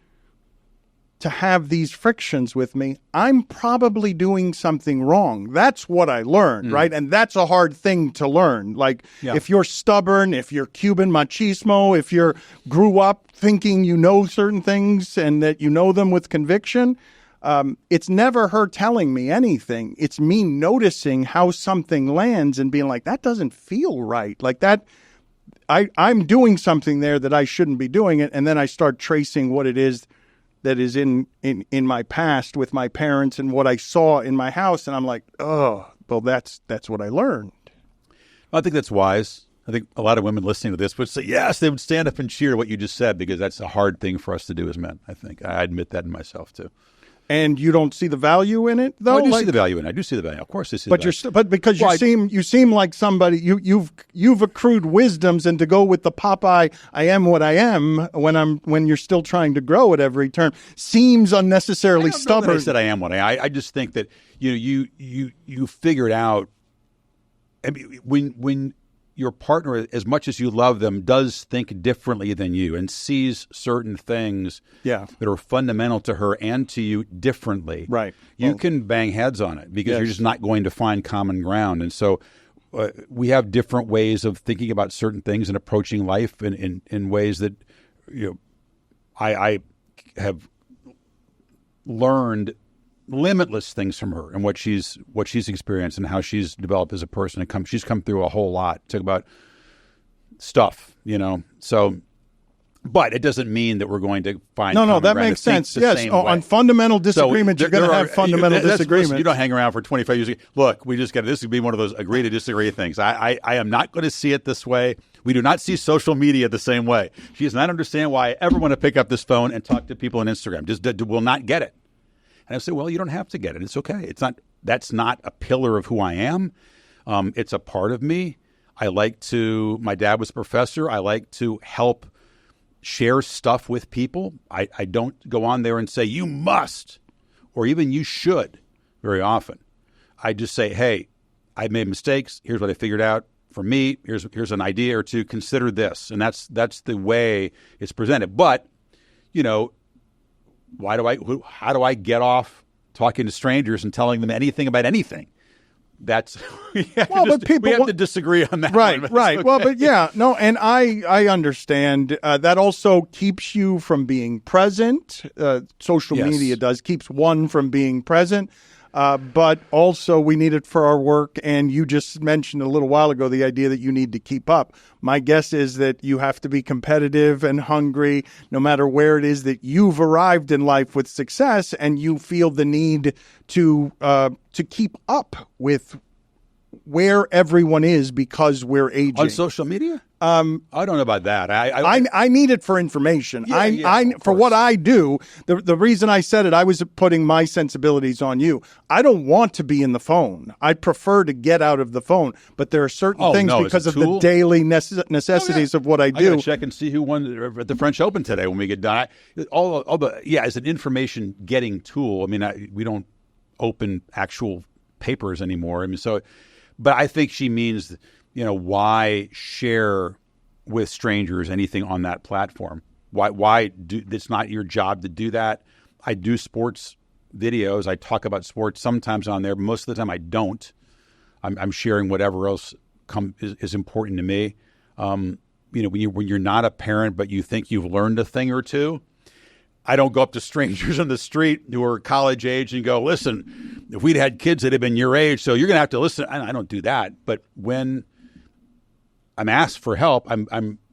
to have these frictions with me, I'm probably doing something wrong. That's what I learned, right? And that's a hard thing to learn. Like if you're stubborn, if you're Cuban machismo, if you grew up thinking you know certain things and that you know them with conviction, it's never her telling me anything. It's me noticing how something lands and being like, that doesn't feel right. Like that, I'm doing something there that I shouldn't be doing it. And then I start tracing what it is that is in my past with my parents and what I saw in my house. And I'm like, oh, well, that's what I learned. I think that's wise. I think a lot of women listening to this would say, yes, they would stand up and cheer what you just said, because that's a hard thing for us to do as men, I think. I admit that in myself, too. And you don't see the value in it, though? I do see the value in it. I do see the value. Of course I see the value. But because you seem like somebody, you've accrued wisdoms, and to go with the Popeye, I am what I am, when you're still trying to grow at every turn, seems unnecessarily stubborn. I said I am what I just think that you figured out, I mean, when your partner, as much as you love them, does think differently than you and sees certain things that are fundamental to her and to you differently. Right. You can bang heads on it because you're just not going to find common ground. And so we have different ways of thinking about certain things and approaching life in ways that I have learned limitless things from her and what she's experienced and how she's developed as a person. And she's come through a whole lot. Talk about stuff, So, but it doesn't mean that we're going to find no. That makes sense. Yes, on fundamental disagreements, you're going to have fundamental disagreements. You don't hang around for 25 years. Look, we just got this would be one of those agree to disagree things. I am not going to see it this way. We do not see social media the same way. She does not understand why I ever want to pick up this phone and talk to people on Instagram. Just will not get it. And I say, well, you don't have to get it. It's okay. That's not a pillar of who I am. It's a part of me. My dad was a professor. I like to help share stuff with people. I don't go on there and say, you must, or even you should very often. I just say, hey, I made mistakes. Here's what I figured out. For me, here's an idea or two. Consider this. And that's the way it's presented. But, how do I get off talking to strangers and telling them anything about anything? That's we have to disagree on that. Right, one, right. okay. Well, but yeah, no, and I understand that also keeps you from being present. Social media keeps one from being present. But also we need it for our work. And you just mentioned a little while ago the idea that you need to keep up. My guess is that you have to be competitive and hungry no matter where it is that you've arrived in life with success, and you feel the need to keep up with where everyone is because we're aging. On social media? I don't know about that. I need it for information. For course. what I do, the reason I said it, I was putting my sensibilities on you. I don't want to be in the phone. I prefer to get out of the phone. But there are certain things because of the daily necessities of what I do. I gotta check and see who won at the French Open today when we get done. As an information getting tool. I mean, we don't open actual papers anymore. I mean, but I think she means, why share with strangers anything on that platform? Why do? It's not your job to do that. I do sports videos. I talk about sports sometimes on there, but most of the time I don't. I'm sharing whatever else is important to me. When you're not a parent, but you think you've learned a thing or two, I don't go up to strangers on the street who are college age and go, listen, if we'd had kids that had been your age, so you're going to have to listen. I don't do that. But when I'm asked for help,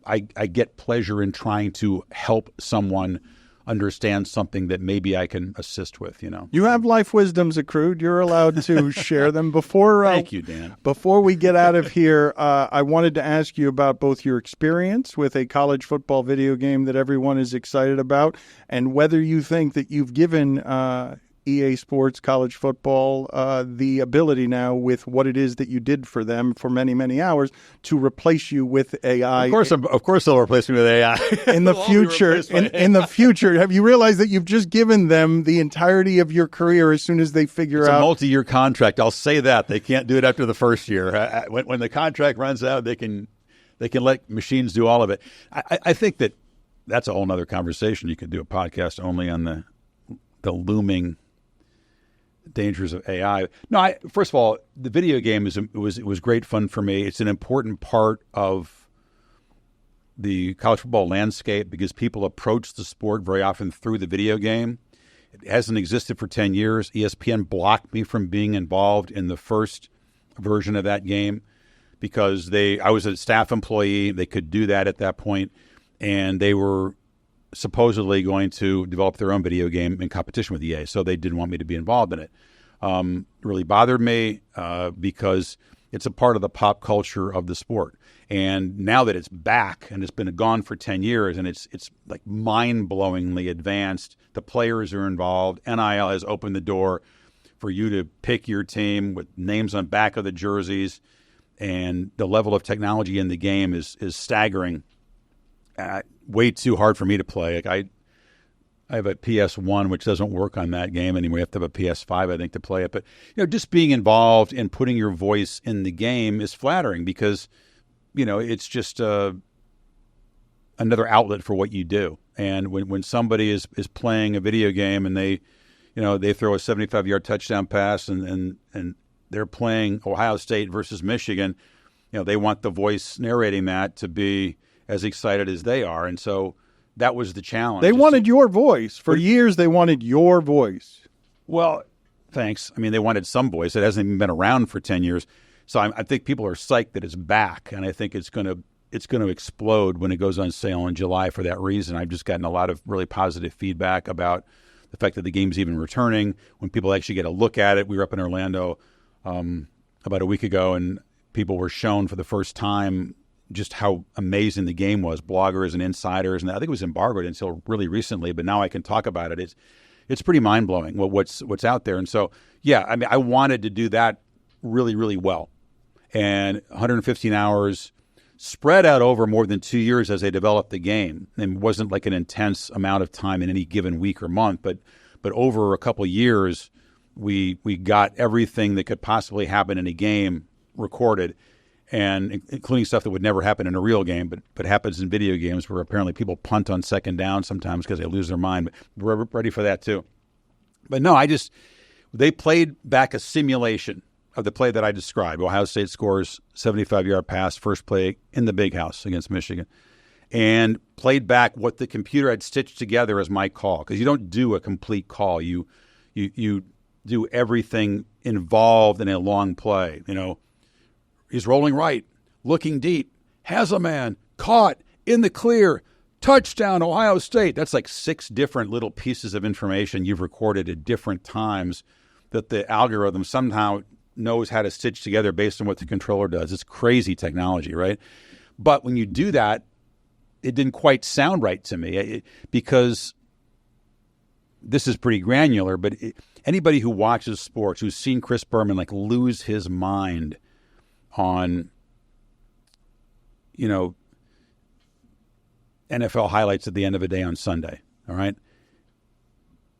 I get pleasure in trying to help someone understand something that maybe I can assist with, You have life wisdoms accrued. You're allowed to share them. Thank you, Dan. Before we get out of here, I wanted to ask you about both your experience with a college football video game that everyone is excited about, and whether you think that you've given EA Sports college football the ability now, with what it is that you did for them for many, many hours, to replace you with AI. Of course, they'll replace me with AI in the future. In the future, have you realized that you've just given them the entirety of your career as soon as they figure out? It's a multi-year contract. I'll say that they can't do it after the first year. When the contract runs out, they can let machines do all of it. I think that's a whole other conversation. You could do a podcast only on the looming dangers of AI. No, first of all, the video game was great fun for me. It's an important part of the college football landscape because people approach the sport very often through the video game. It hasn't existed for 10 years. ESPN blocked me from being involved in the first version of that game because I was a staff employee. They could do that at that point, and they were supposedly going to develop their own video game in competition with EA, so they didn't want me to be involved in it. It really bothered me because it's a part of the pop culture of the sport. And now that it's back and it's been gone for 10 years and it's like mind-blowingly advanced, the players are involved. NIL has opened the door for you to pick your team with names on back of the jerseys, and the level of technology in the game is staggering. Way too hard for me to play. Like I have a PS1, which doesn't work on that game anymore. You have to have a PS5, I think, to play it. But just being involved and putting your voice in the game is flattering because it's just another outlet for what you do. And when somebody is playing a video game and they throw a 75-yard touchdown pass and they're playing Ohio State versus Michigan, they want the voice narrating that to be as excited as they are. And so that was the challenge. They wanted your voice. For years, they wanted your voice. Well, thanks. I mean, they wanted some voice. It hasn't even been around for 10 years. So I think people are psyched that it's back, and I think it's going to explode when it goes on sale in July for that reason. I've just gotten a lot of really positive feedback about the fact that the game's even returning. When people actually get a look at it, we were up in Orlando about a week ago, and people were shown for the first time just how amazing the game was, bloggers and insiders. And I think it was embargoed until really recently, but now I can talk about it. It's pretty mind-blowing what's out there. And so, yeah, I mean, I wanted to do that really, really well. And 115 hours spread out over more than 2 years as they developed the game. And it wasn't like an intense amount of time in any given week or month, but over a couple of years, we got everything that could possibly happen in a game recorded, and including stuff that would never happen in a real game, but happens in video games where apparently people punt on second down sometimes because they lose their mind. But we're ready for that too. But no, they played back a simulation of the play that I described. Ohio State scores 75-yard pass, first play in the Big House against Michigan, and played back what the computer had stitched together as my call. Because you don't do a complete call. You do everything involved in a long play. He's rolling right, looking deep, has a man, caught, in the clear, touchdown, Ohio State. That's like 6 different little pieces of information you've recorded at different times that the algorithm somehow knows how to stitch together based on what the controller does. It's crazy technology, right? But when you do that, it didn't quite sound right to me because this is pretty granular, but anybody who watches sports, who's seen Chris Berman lose his mind on, NFL highlights at the end of a day on Sunday, all right?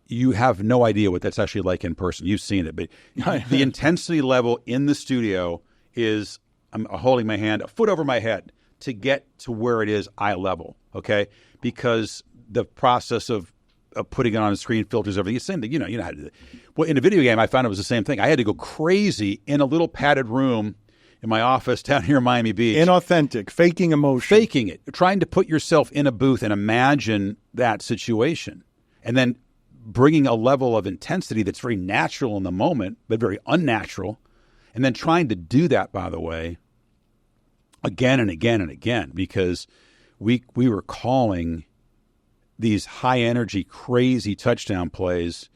You have no idea what that's actually like in person. You've seen it, but the intensity level in the studio is, I'm holding my hand a foot over my head to get to where it is eye level, okay? Because the process of putting it on a screen, filters, everything, it's the same thing. You know how to do it. Well, in a video game, I found it was the same thing. I had to go crazy in a little padded room in my office down here in Miami Beach. Inauthentic, faking emotion. Faking it, trying to put yourself in a booth and imagine that situation. And then bringing a level of intensity that's very natural in the moment, but very unnatural. And then trying to do that, by the way, again and again and again, because we were calling these high-energy, crazy touchdown plays,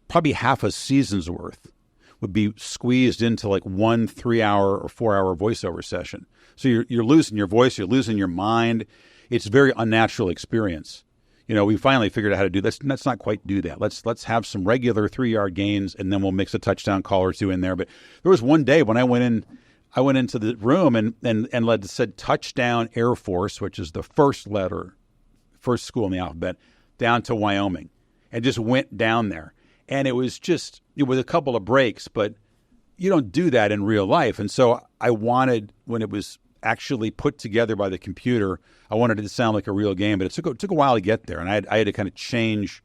probably half a season's worth would be squeezed into 1 3-hour or 4-hour voiceover session. So you're losing your voice, you're losing your mind. It's a very unnatural experience. We finally figured out how to do this. Let's not quite do that. Let's have some regular 3-yard gains, and then we'll mix a touchdown call or two in there. But there was one day when I went into the room and said touchdown Air Force, which is the first school in the alphabet, down to Wyoming, and just went down there. And it was a couple of breaks, but you don't do that in real life. And so I wanted, when it was actually put together by the computer, I wanted it to sound like a real game, but it took a while to get there. And I had to kind of change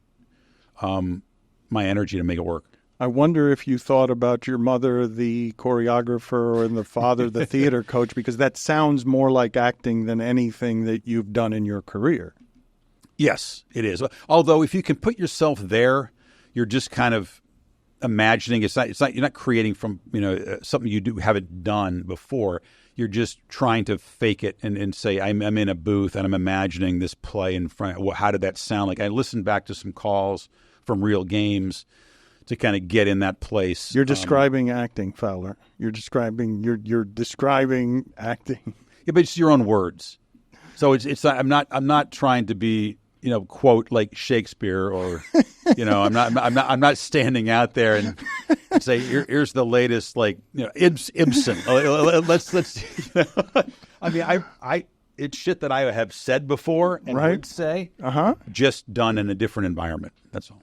my energy to make it work. I wonder if you thought about your mother, the choreographer, and the father, the theater coach, because that sounds more like acting than anything that you've done in your career. Yes, it is. Although if you can put yourself there, you're just kind of imagining. It's not. You're not creating from something you haven't done before. You're just trying to fake it and say, I'm in a booth and I'm imagining this play in front. Well, how did that sound like? I listened back to some calls from real games to kind of get in that place. You're describing acting, Fowler. You're describing acting. Yeah, but it's your own words. So it's I'm not trying to be quote like Shakespeare or I'm not standing out there and say here's the latest Ibsen. Let's I mean it's shit that I have said before and would say, just done in a different environment. That's all.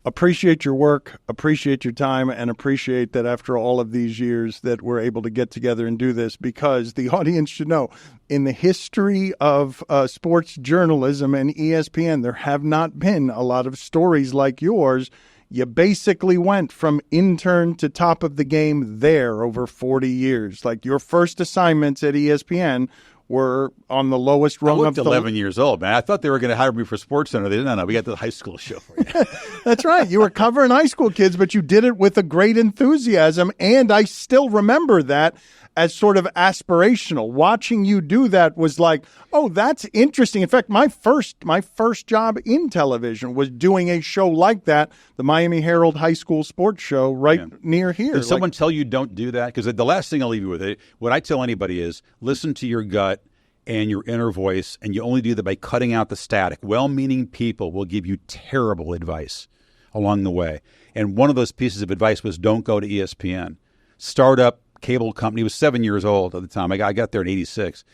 Appreciate your work, appreciate your time, and appreciate that after all of these years that we're able to get together and do this, because the audience should know, in the history of sports journalism and ESPN, there have not been a lot of stories like yours. You basically went from intern to top of the game there over 40 years. Like, your first assignments at ESPN were on the lowest rung of the... 11 years old, man. I thought they were going to hire me for SportsCenter. They didn't. No, we got the high school show for you. That's right. You were covering high school kids, but you did it with a great enthusiasm, and I still remember that as sort of aspirational. Watching you do that was like, oh, that's interesting. In fact, my first job in television was doing a show like that, the Miami Herald High School Sports Show near here. Did someone tell you don't do that? Because the last thing I'll leave you with, what I tell anybody is listen to your gut and your inner voice, and you only do that by cutting out the static. Well-meaning people will give you terrible advice along the way. And one of those pieces of advice was don't go to ESPN. Startup cable company. Was 7 years old at the time. I got there in 86.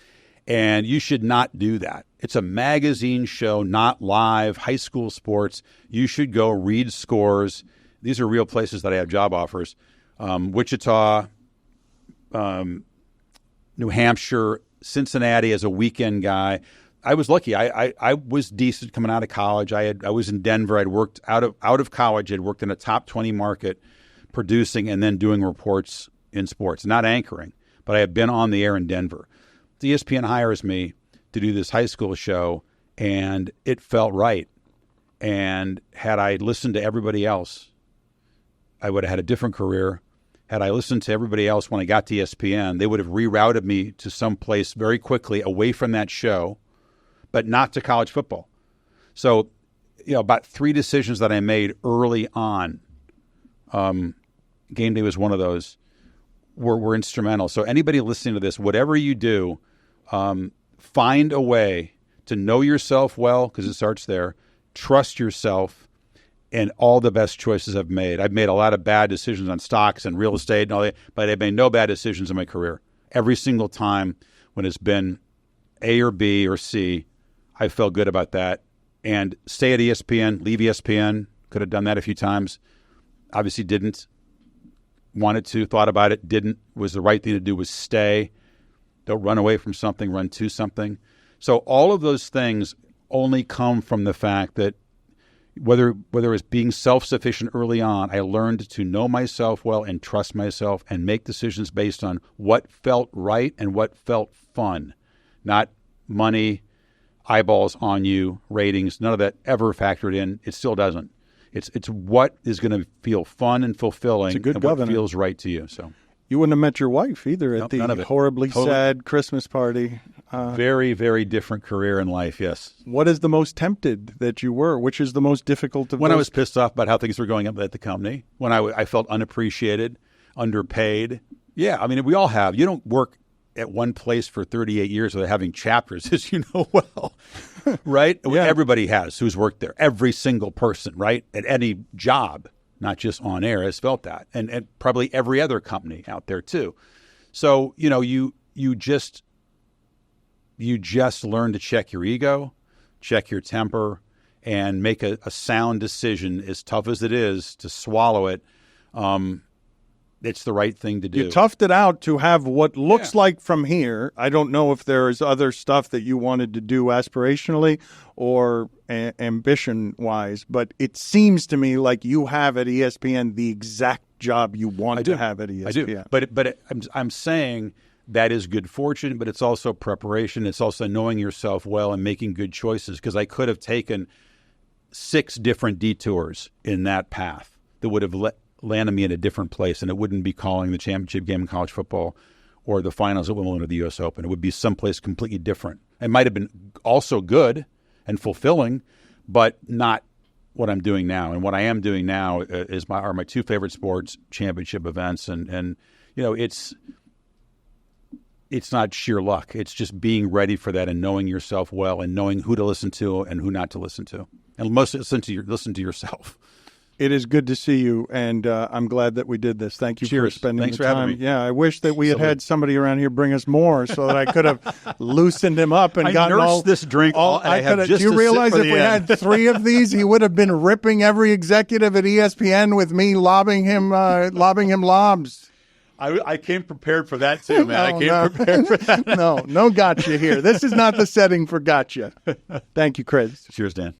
And you should not do that. It's a magazine show, not live, high school sports. You should go read scores. These are real places that I have job offers. Wichita, New Hampshire, Cincinnati as a weekend guy. I was lucky. I was decent coming out of college. I was in Denver. I'd worked out of college. I'd worked in a top 20 market producing and then doing reports in sports, not anchoring, but I had been on the air in Denver. The ESPN hires me to do this high school show, and it felt right. And had I listened to everybody else, I would have had a different career. Had I listened to everybody else when I got to ESPN, they would have rerouted me to some place very quickly away from that show, but not to college football. So, about 3 decisions that I made early on, game day was one of those, were instrumental. So anybody listening to this, whatever you do, find a way to know yourself well, because it starts there, trust yourself, and all the best choices I've made. I've made a lot of bad decisions on stocks and real estate and all that, but I've made no bad decisions in my career. Every single time when it's been A or B or C, I felt good about that. And stay at ESPN, leave ESPN, could have done that a few times. Obviously didn't. Wanted to, thought about it, didn't. Was the right thing to do was stay. Don't run away from something, run to something. So all of those things only come from the fact that whether it's being self-sufficient early on, I learned to know myself well and trust myself and make decisions based on what felt right and what felt fun, not money, eyeballs on you, ratings. None of that ever factored in. It still doesn't. It's what is going to feel fun and fulfilling and what feels right to you. So you wouldn't have met your wife either at the horribly sad Christmas party. Very, very different career in life, yes. What is the most tempted that you were? Which is the most difficult of When I was pissed off about how things were going up at the company, when I felt unappreciated, underpaid. Yeah, I mean, we all have. You don't work at one place for 38 years without having chapters, as you know well, right? Yeah. Everybody has who's worked there. Every single person, right? At any job, not just on air, has felt that. And probably every other company out there too. So, you just learn to check your ego, check your temper, and make a sound decision, as tough as it is to swallow it. It's the right thing to do. You toughed it out to have what looks like from here. I don't know if there is other stuff that you wanted to do aspirationally or ambition-wise, but it seems to me like you have at ESPN the exact job you want to have at ESPN. I do. But I'm saying that is good fortune, but it's also preparation. It's also knowing yourself well and making good choices, because I could have taken 6 different detours in that path that would have landed me in a different place, and it wouldn't be calling the championship game in college football or the finals at Wimbledon or the U.S. Open. It would be someplace completely different. It might have been also good and fulfilling, but not what I'm doing now. And what I am doing now are my 2 favorite sports championship events, and it's not sheer luck. It's just being ready for that and knowing yourself well and knowing who to listen to and who not to listen to, and most listen to yourself. It is good to see you, and I'm glad that we did this. Thank you for spending Thanks the for time. Having me. Yeah, I wish that we had somebody around here bring us more so that I could have loosened him up and gotten all this drink. Do you realize if we had 3 of these, he would have been ripping every executive at ESPN with me lobbing him lobs. I came prepared for that too, man. Prepared for that. No gotcha here. This is not the setting for gotcha. Thank you, Chris. Cheers, Dan.